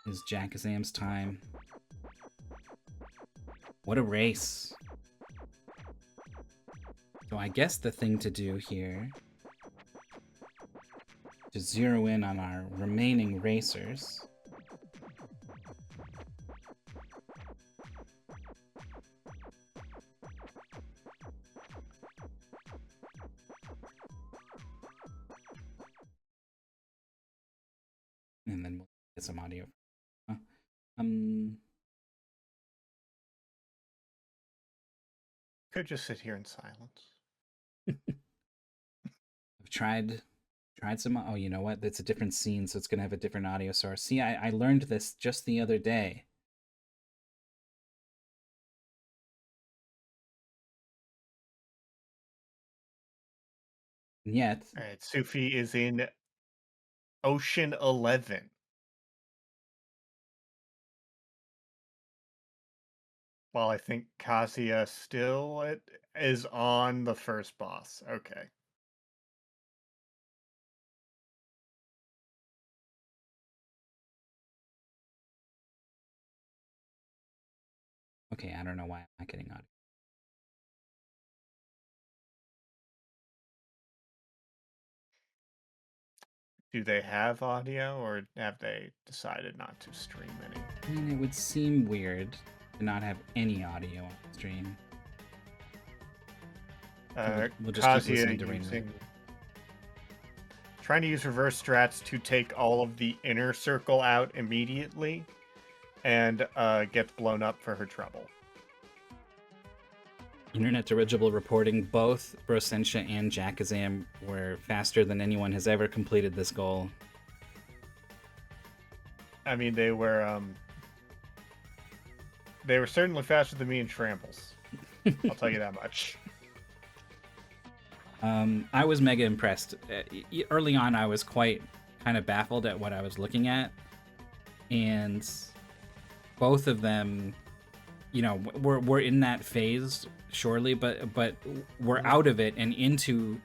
is Jakazam's time. What a race. So I guess the thing to do here to zero in on our remaining racers. And then we'll get some audio. Could just sit here in silence. I've tried some. Oh, you know what? It's a different scene, so it's gonna have a different audio source. See, I learned this just the other day. And yet, all right, Sufi is in Ocean 11. While I think Kazia still is on the first boss. Okay. okay, I don't know why I'm not getting audio. Do they have audio, or have they decided not to stream any? I mean, it would seem weird to not have any audio on the stream. We'll just keep listening to Rainbow. Trying to use reverse strats to take all of the inner circle out immediately, and gets blown up for her trouble. Internet Dirigible reporting both Brossentia and Jakazam were faster than anyone has ever completed this goal. I mean, they were certainly faster than me in Shrambles. I'll tell you that much. I was mega impressed. Early on, I was quite kind of baffled at what I was looking at, and both of them you know, we're in that phase surely, but we're out of it and into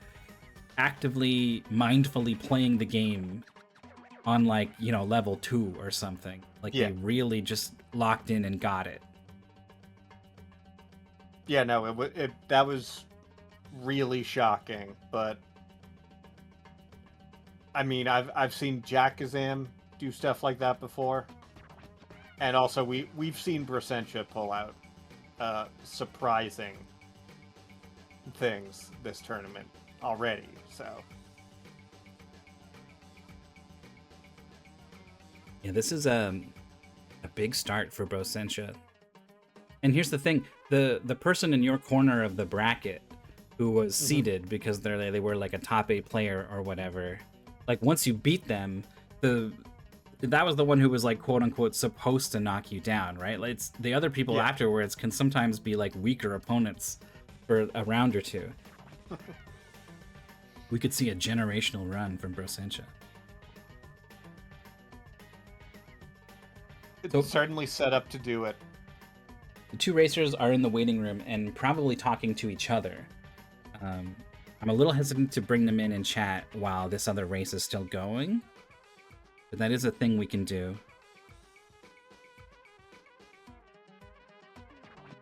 actively mindfully playing the game on, like, you know, level 2 or something. Like, Yeah. they really just locked in and got it. Yeah, no, that was really shocking, but I mean, I've seen Jakazam do stuff like that before, and also we've seen Brossentia pull out surprising things this tournament already. So Yeah, this is a big start for Brossentia. And here's the thing: the person in your corner of the bracket who was seeded because they were like a top 8 player or whatever. Like, once you beat them, that was the one who was, like, quote unquote supposed to knock you down, right? Like, it's the other people afterwards can sometimes be like weaker opponents for a round or two. We could see a generational run from Brossentia. it's certainly set up to do it. The two racers are in the waiting room and probably talking to each other. I'm a little hesitant to bring them in chat while this other race is still going, but that is a thing we can do.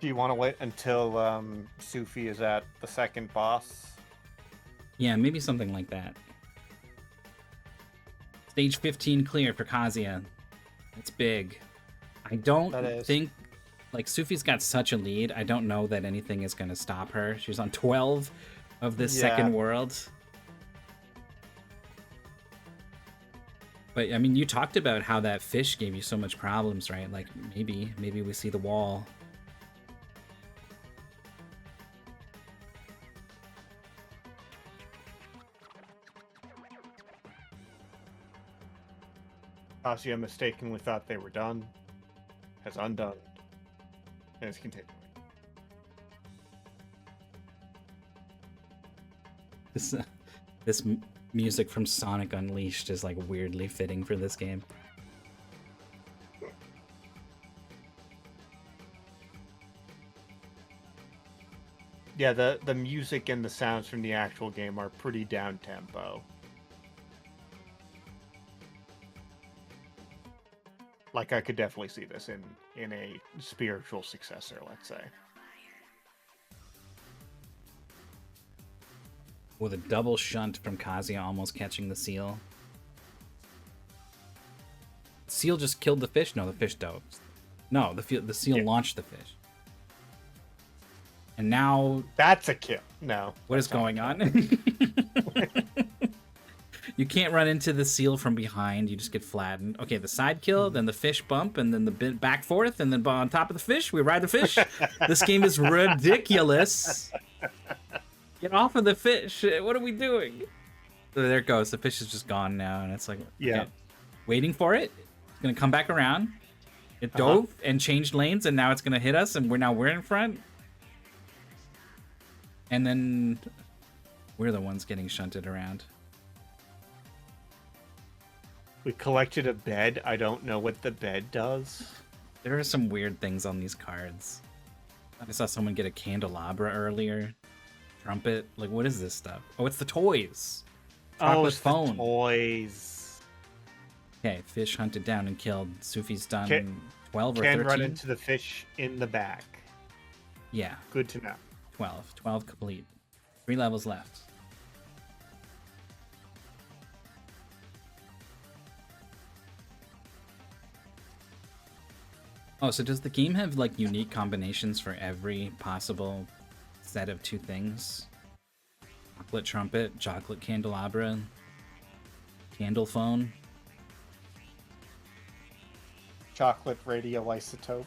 Do you want to wait until Sufi is at the second boss? Yeah, maybe something like that. Stage 15 clear for Kazia. It's big. I don't think... Like, Sufi's got such a lead, I don't know that anything is going to stop her. She's on 12 of this second world. But, I mean, you talked about how that fish gave you so much problems, right? Like, maybe we see the wall. Kazia mistakenly thought they were done, has undone, and is continuing. This music from Sonic Unleashed is, like, weirdly fitting for this game. Yeah, the music and the sounds from the actual game are pretty down tempo. Like, I could definitely see this in a spiritual successor, let's say. With a double shunt from Kazia almost catching the seal. Seal just killed the fish? No, the fish dove. No, the seal launched the fish. And now... That's a kill. No. What is going on? You can't run into the seal from behind. You just get flattened. Okay, the side kill, then the fish bump, and then the back forth, and then on top of the fish, we ride the fish. This game is ridiculous. Get off of the fish. What are we doing? So there it goes. The fish is just gone now, and it's like, okay, waiting for it. It's going to come back around. It dove and changed lanes, and now it's going to hit us, and we're in front. And then we're the ones getting shunted around. We collected a bed. I don't know what the bed does. There are some weird things on these cards. I saw someone get a candelabra earlier. Trumpet. Like, what is this stuff? Oh, it's the toys. Chocolate phone. The toys. Okay, fish hunted down and killed. Sufi's done 12 or 13. Can run into the fish in the back. Yeah. Good to know. 12. 12 complete. 3 levels left. Oh, so does the game have, like, unique combinations for every possible set of 2 things? Chocolate trumpet, chocolate candelabra, candle phone. Chocolate radioisotope.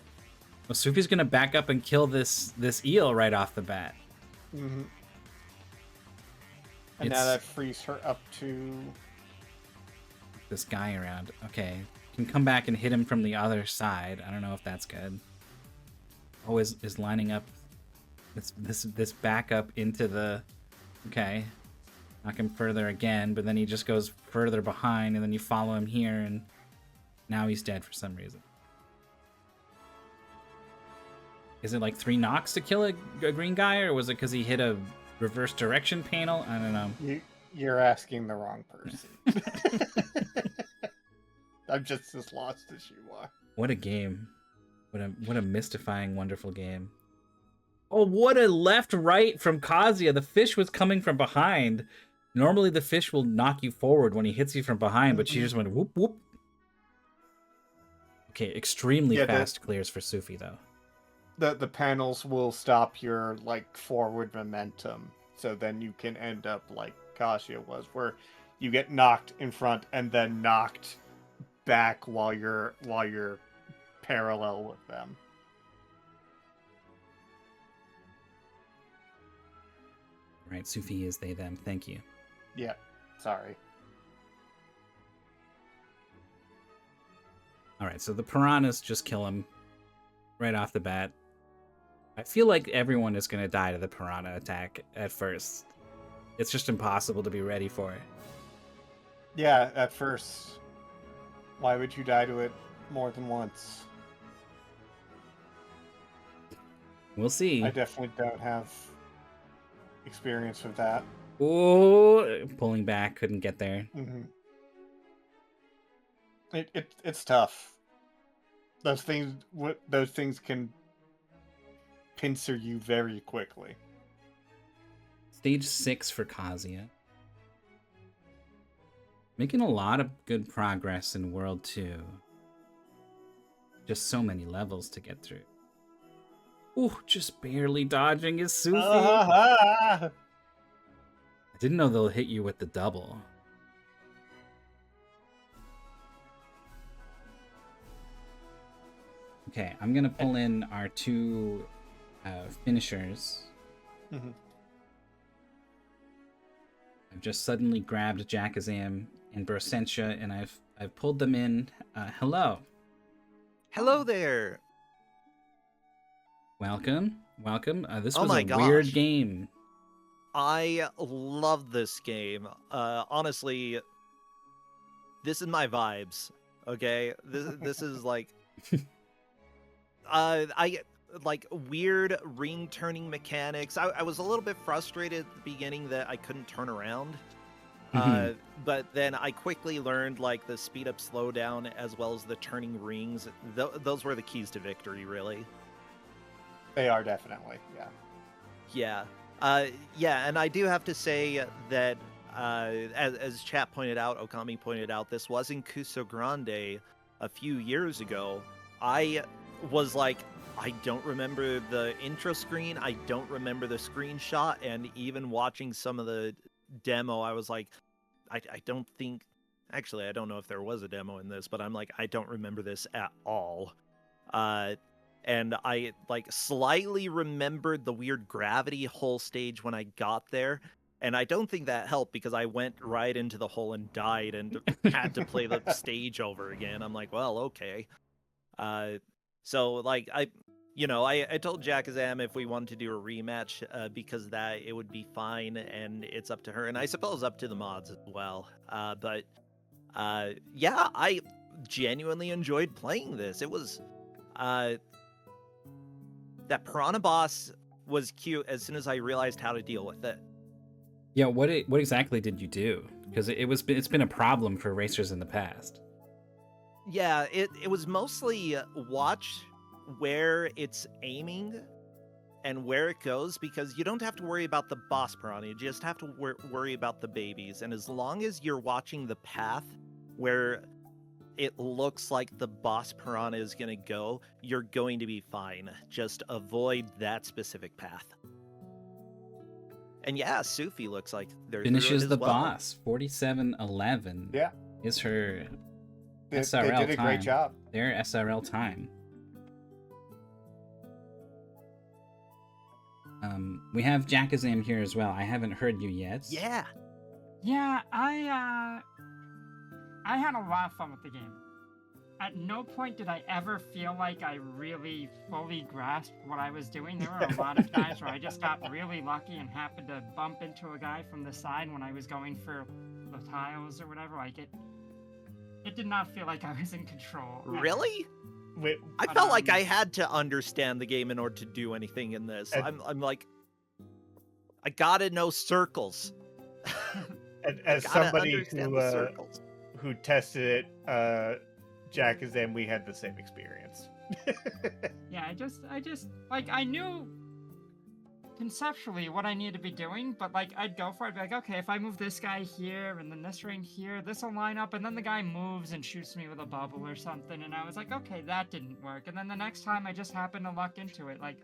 Well, Sufi's gonna back up and kill this eel right off the bat. Mm-hmm. And now that frees her up to... This guy around. Okay. Can come back and hit him from the other side. I don't know if that's good. Oh, is lining up this backup into the... Okay. Knock him further again, but then he just goes further behind, and then you follow him here, and now he's dead for some reason. Is it like 3 knocks to kill a green guy, or was it because he hit a reverse direction panel? I don't know. You're asking the wrong person. I'm just as lost as you are. What a game. What a mystifying, wonderful game. Oh, what a left-right from Kazia. The fish was coming from behind. Normally the fish will knock you forward when he hits you from behind, but she just went whoop, whoop. Okay, extremely fast clears for Sufi, though. The panels will stop your, like, forward momentum, so then you can end up like Kazia was, where you get knocked in front and then knocked back while you're parallel with them. Right, Sufi is they, them. Thank you. Yeah, sorry. Alright, so the piranhas just kill him right off the bat. I feel like everyone is going to die to the piranha attack at first. It's just impossible to be ready for it. Yeah, at first. Why would you die to it more than once? We'll see. I definitely don't have experience with that. Oh, pulling back, couldn't get there. Mm-hmm. It's tough. Those things can pincer you very quickly. Stage 6 for Kazia. Making a lot of good progress in World 2. Just so many levels to get through. Ooh, just barely dodging his Sufi. I didn't know they'll hit you with the double. Okay, I'm gonna pull in our 2 finishers. Mm-hmm. I've just suddenly grabbed Jakazam and Brossentia, and I've pulled them in. Hello. Hello there. Welcome. This Oh was my a weird gosh. game. I love this game. Honestly, this is my vibes. Okay, this is like, I like weird ring turning mechanics. I was a little bit frustrated at the beginning that I couldn't turn around. But then I quickly learned like the speed up, slow down, as well as the turning rings. Those were the keys to victory, really. They are definitely, yeah. Yeah, and I do have to say that, as chat pointed out, Okami pointed out, this was in Kuso Grande a few years ago. I was like, I don't remember the intro screen, I don't remember the screenshot, and even watching some of the demo, I was like, I don't think... Actually, I don't know if there was a demo in this, but I'm like, I don't remember this at all. And I, like, slightly remembered the weird gravity hole stage when I got there. And I don't think that helped because I went right into the hole and died and had to play the stage over again. I'm like, well, okay. So, like, I told Jakazam if we wanted to do a rematch because that it would be fine, and it's up to her. And I suppose up to the mods as well. Yeah, I genuinely enjoyed playing this. It was... that piranha boss was cute as soon as I realized how to deal with it. Yeah, what exactly did you do? Because it's been a problem for racers in the past. Yeah, it was mostly watch where it's aiming and where it goes, because you don't have to worry about the boss piranha, you just have to worry about the babies. And as long as you're watching the path where it looks like the boss piranha is going to go, you're going to be fine. Just avoid that specific path. And yeah, Sufi looks like they're Finishes the well. boss. 47:11. Yeah. Is her They SRL did a time. great job. Their SRL time. We have Jakazam here as well. I haven't heard you yet. Yeah. Yeah, I had a lot of fun with the game. At no point did I ever feel like I really fully grasped what I was doing. There were a lot of times where I just got really lucky and happened to bump into a guy from the side when I was going for the tiles or whatever. Like, it did not feel like I was in control. Really? I But, felt like I had to understand the game in order to do anything in this. And- I'm like, I gotta know circles. As Gotta somebody understand the circles. who tested it, Jakazam, we had the same experience. yeah, I just like I knew conceptually what I need to be doing, but like I'd go for it, be like, okay, if I move this guy here and then this ring here, this will line up, and then the guy moves and shoots me with a bubble or something, and I was like, okay, that didn't work. And then the next time I just happened to luck into it. Like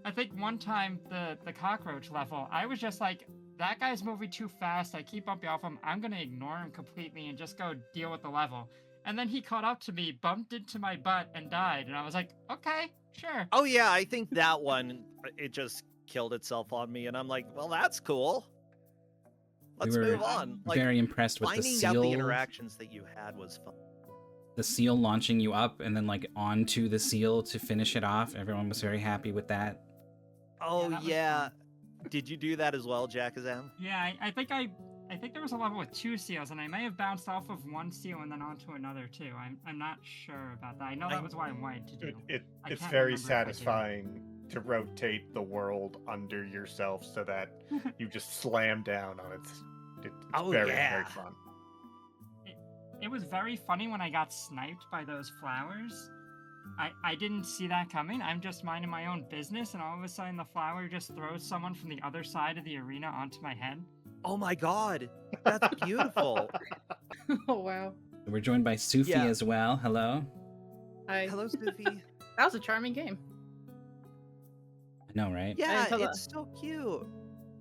I think one time the cockroach level, I was just like, that guy's moving too fast, I keep bumping off him, I'm gonna ignore him completely and just go deal with the level. And then he caught up to me, bumped into my butt, and died. And I was like, okay, sure. Oh yeah, I think that one, it just killed itself on me, and I'm like, well, that's cool. Let's were move on. Like, Very impressed with the finding out the seal. interactions that you had was fun. The seal launching you up and then like onto the seal to finish it off. Everyone was very happy with that. Oh that was yeah. fun. Did you do that as well, Jakazam? Yeah, I think there was a level with 2 seals, and I may have bounced off of one seal and then onto another too. I'm not sure about that. I know that was what I wanted to do. I It's can't very remember if I did. satisfying to rotate the world under yourself so that you just slam down on it. It's Oh, very, yeah. very fun. It was very funny when I got sniped by those flowers. I didn't see that coming. I'm just minding my own business, and all of a sudden the flower just throws someone from the other side of the arena onto my head. Oh my god, that's beautiful. Oh wow. We're joined by Sufi Yeah. as well. Hello. I, Hello, Sufi. that was a charming game. I know, right? Yeah, until the- it's so cute.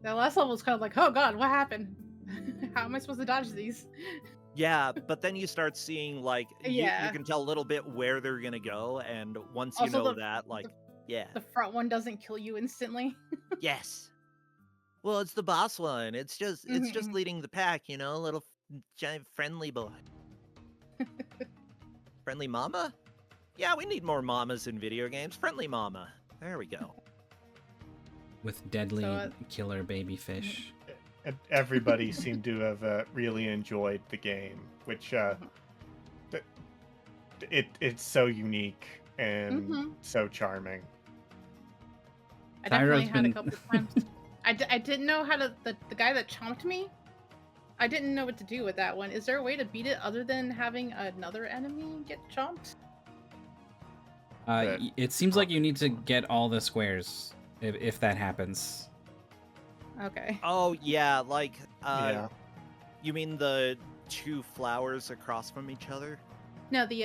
That last level was kind of like, oh god, what happened? How am I supposed to dodge these? Yeah, but then you start seeing, like, you Yeah. can tell a little bit where they're gonna go, and once you Also, know the- that, like, yeah. The front one doesn't kill you instantly. Yes. Well, it's the boss one. It's just Mhm. leading the pack, you know, little giant friendly boy. Friendly mama? Yeah, we need more mamas in video games. Friendly mama. There we go. With deadly So, killer baby fish. And everybody seemed to have really enjoyed the game, which it's so unique and Mhm. so charming. I Tyro's definitely had a been- couple times. I didn't know how to the guy that chomped me. I didn't know what to do with that one. Is there a way to beat it other than having another enemy get chomped? Good. It seems like you need to get all the squares if that happens. Okay. Oh, yeah, like, Yeah. you mean the two flowers across from each other? No, the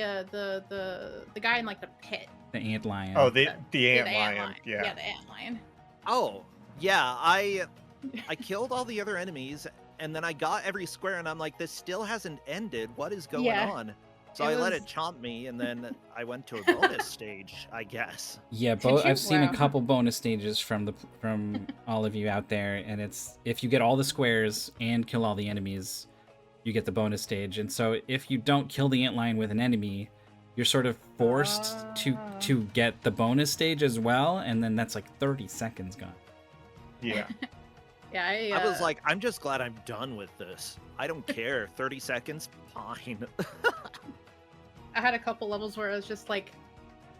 guy in like the pit. The ant lion. Oh, the Yeah, ant lion. Yeah. Yeah, the ant lion. Oh, yeah, I killed all the other enemies, and then I got every square, and I'm like, this still hasn't ended. What is going Yeah. on? So It I let was- it chomp me, and then I went to a bonus stage, I guess. Yeah, Did you? I've seen a Wow. couple bonus stages from all of you out there, and it's if you get all the squares and kill all the enemies, you get the bonus stage. And so if you don't kill the antlion with an enemy, you're sort of forced Ah. to get the bonus stage as well, and then that's like 30 seconds gone. Yeah. Yeah, I was like, I'm just glad I'm done with this. I don't care. 30 seconds, fine. I had a couple levels where I was just like,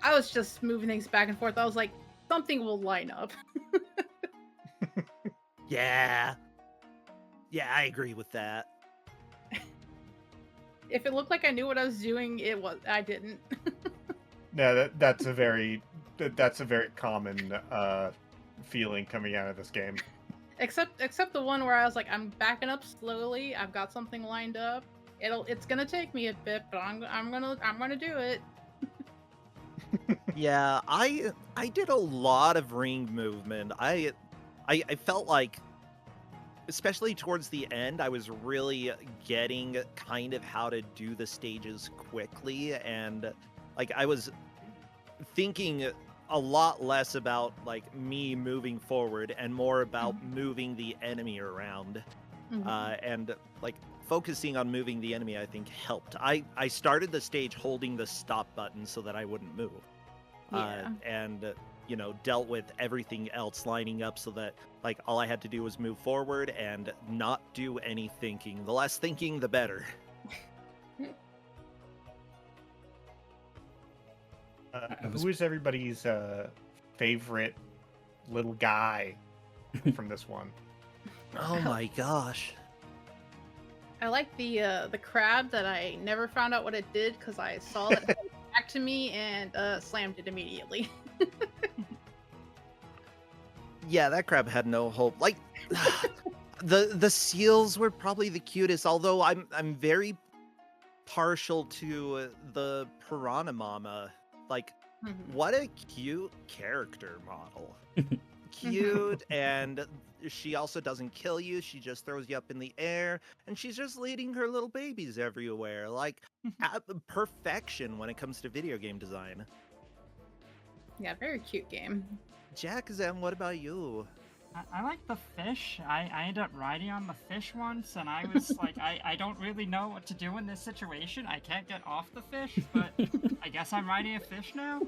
I was just moving things back and forth. I was like, something will line up. Yeah. Yeah, I agree with that. If it looked like I knew what I was doing, I didn't. No, that's a very common feeling coming out of this game. Except the one where I was like, I'm backing up slowly. I've got something lined up. It's gonna take me a bit, but I'm gonna do it. Yeah, I did a lot of ring movement. I felt like, especially towards the end, I was really getting kind of how to do the stages quickly, and like I was thinking a lot less about like me moving forward and more about moving the enemy around. Mhm. And like focusing on moving the enemy, I think helped. I started the stage holding the stop button so that I wouldn't move. Yeah. And you know, dealt with everything else lining up so that like all I had to do was move forward and not do any thinking. The less thinking, the better. Who is everybody's favorite little guy from this one? Oh my gosh. I like the crab that I never found out what it did because I saw it back to me and slammed it immediately. Yeah, that crab had no hope. Like the seals were probably the cutest, although I'm very partial to the piranha mama. Like, what a cute character model. Cute, and she also doesn't kill you. She just throws you up in the air, and she's just leading her little babies everywhere. Like, perfection when it comes to video game design. Yeah, very cute game. Jakazam, what about you? I like the fish. I ended up riding on the fish once, and I was like, I don't really know what to do in this situation. I can't get off the fish, but I guess I'm riding a fish now.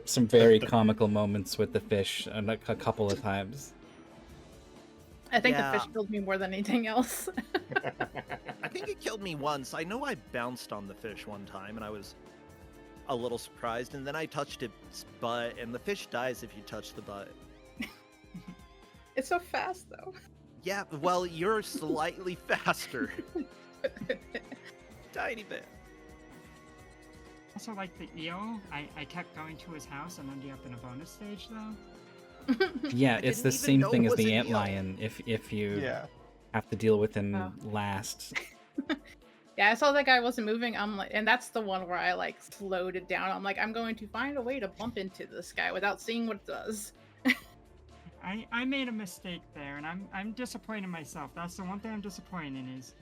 Some very comical moments with the fish a couple of times. I think Yeah. the fish killed me more than anything else. I think it killed me once. I know I bounced on the fish one time, and I was a little surprised, and then I touched its butt, and the fish dies if you touch the butt. It's so fast, though. Yeah, well, you're slightly faster. Tiny bit. Also, like the eel, I kept going to his house and ended up in a bonus stage, though. Yeah, I it's didn't the even same know thing it as was the an eel. antlion. If you Yeah. have to deal with him Oh. last. Yeah, I saw that guy wasn't moving. I'm like, and that's the one where I like slowed it down. I'm like, I'm going to find a way to bump into this guy without seeing what it does. I made a mistake there, and I'm disappointed in myself. That's the one thing I'm disappointed in is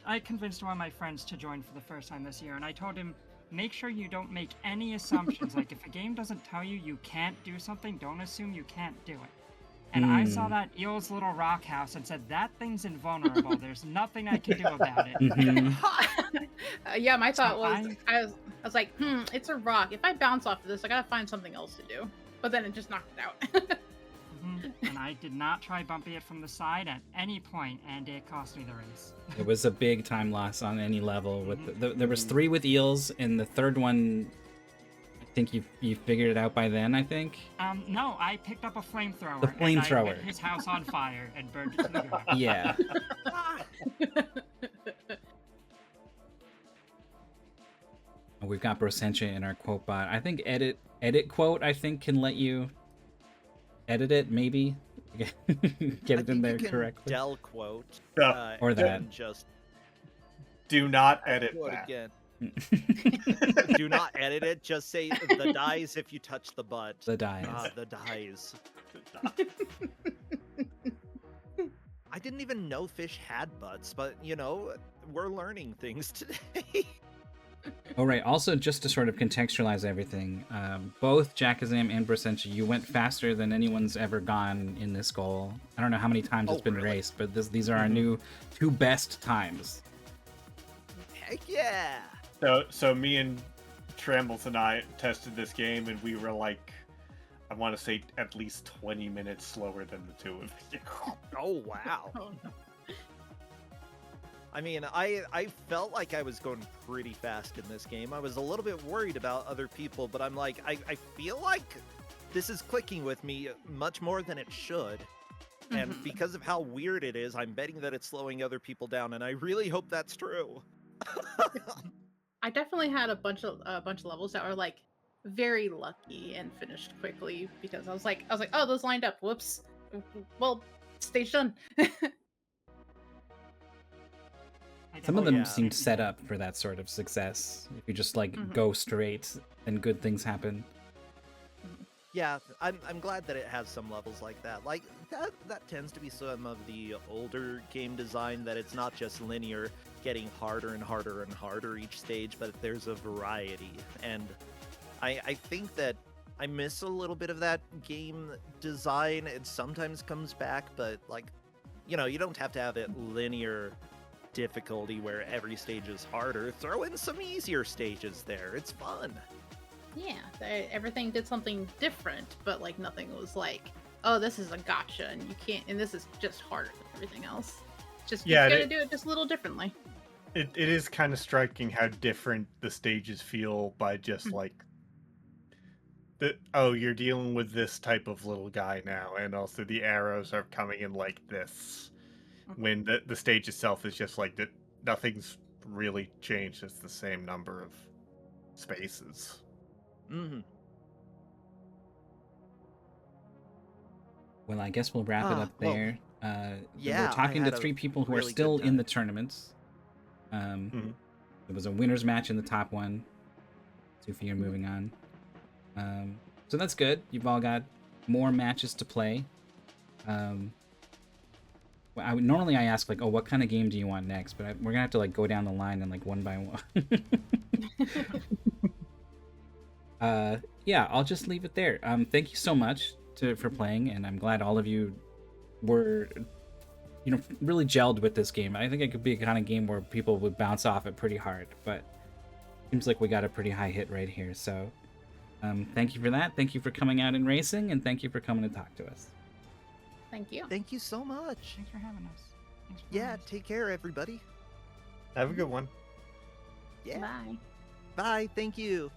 I convinced one of my friends to join for the first time this year, and I told him, make sure you don't make any assumptions. Like, if a game doesn't tell you you can't do something, don't assume you can't do it. And I saw that eel's little rock house and said, that thing's invulnerable. There's nothing I can do about it. Mhm. Yeah, my thought So was, I was like, it's a rock. If I bounce off of this, I gotta find something else to do. But then it just knocked it out. And I did not try bumping it from the side at any point, and it cost me the race. It was a big time loss on any level. With there was 3 with eels, and the third one, I think you figured it out by then. I think. No, I picked up a flamethrower. The And I flamethrower. lit his house on fire and burned it to the ground. Yeah. We've got Brossentia in our quote bot. I think edit quote. I think can let you edit it. Maybe get it in there correctly. Del quote. No, or that. And just do not edit quote that. again. Do not edit it. Just say the dies if you touch the butt. The dies. The dies. I didn't even know fish had butts, but you know, we're learning things today. All right. Also, just to sort of contextualize everything, both Jakazam and Brossentia, you went faster than anyone's ever gone in this goal. I don't know how many times it's been really? raced, but these are our new 2 best times. Heck yeah! So me and Trambles and I tested this game, and we were like, I want to say at least 20 minutes slower than the 2 of you. Oh wow! Oh, no. I mean, I felt like I was going pretty fast in this game. I was a little bit worried about other people, but I'm like, I feel like this is clicking with me much more than it should. And Mhm. because of how weird it is, I'm betting that it's slowing other people down, and I really hope that's true. I definitely had a bunch of levels that were like very lucky and finished quickly because I was like, oh, those lined up. Whoops. Well, stage done. Some of them yeah. seemed set up for that sort of success. If you just like Mhm. go straight, then good things happen. Yeah, I'm glad that it has some levels like that. Like that tends to be some of the older game design, that it's not just linear, getting harder and harder and harder each stage, but there's a variety. And I think that I miss a little bit of that game design. It sometimes comes back, but like, you know, you don't have to have it linear difficulty where every stage is harder. Throw in some easier stages there. It's fun. Yeah, everything did something different, but like nothing was like, oh, this is a gotcha, and you can't, and this is just harder than everything else. Just Yeah, you gotta it- do it just a little differently. it is kind of striking how different the stages feel by just like you're dealing with this type of little guy now, and also the arrows are coming in like this. When the stage itself is just like that, nothing's really changed. It's the same number of spaces. Mm-hmm. Well, I guess we'll wrap it up well, there. yeah, we're talking I to had a 3 people who are really good still in time. the tournaments. Mhm. There was a winners match in the top one. Sufi are moving on. So that's good. You've all got more matches to play. Normally I ask like, oh, what kind of game do you want next? But we're gonna have to like go down the line and like one by one. Yeah, I'll just leave it there. Thank you so much for playing, and I'm glad all of you were, really gelled with this game. I think it could be a kind of game where people would bounce off it pretty hard, but seems like we got a pretty high hit right here. So, thank you for that. Thank you for coming out and racing, and thank you for coming to talk to us. Thank you. Thank you so much. Thanks for having us. Thanks for Yeah, having us. take care, everybody. Have a good one. Yeah. Bye. Bye. Thank you.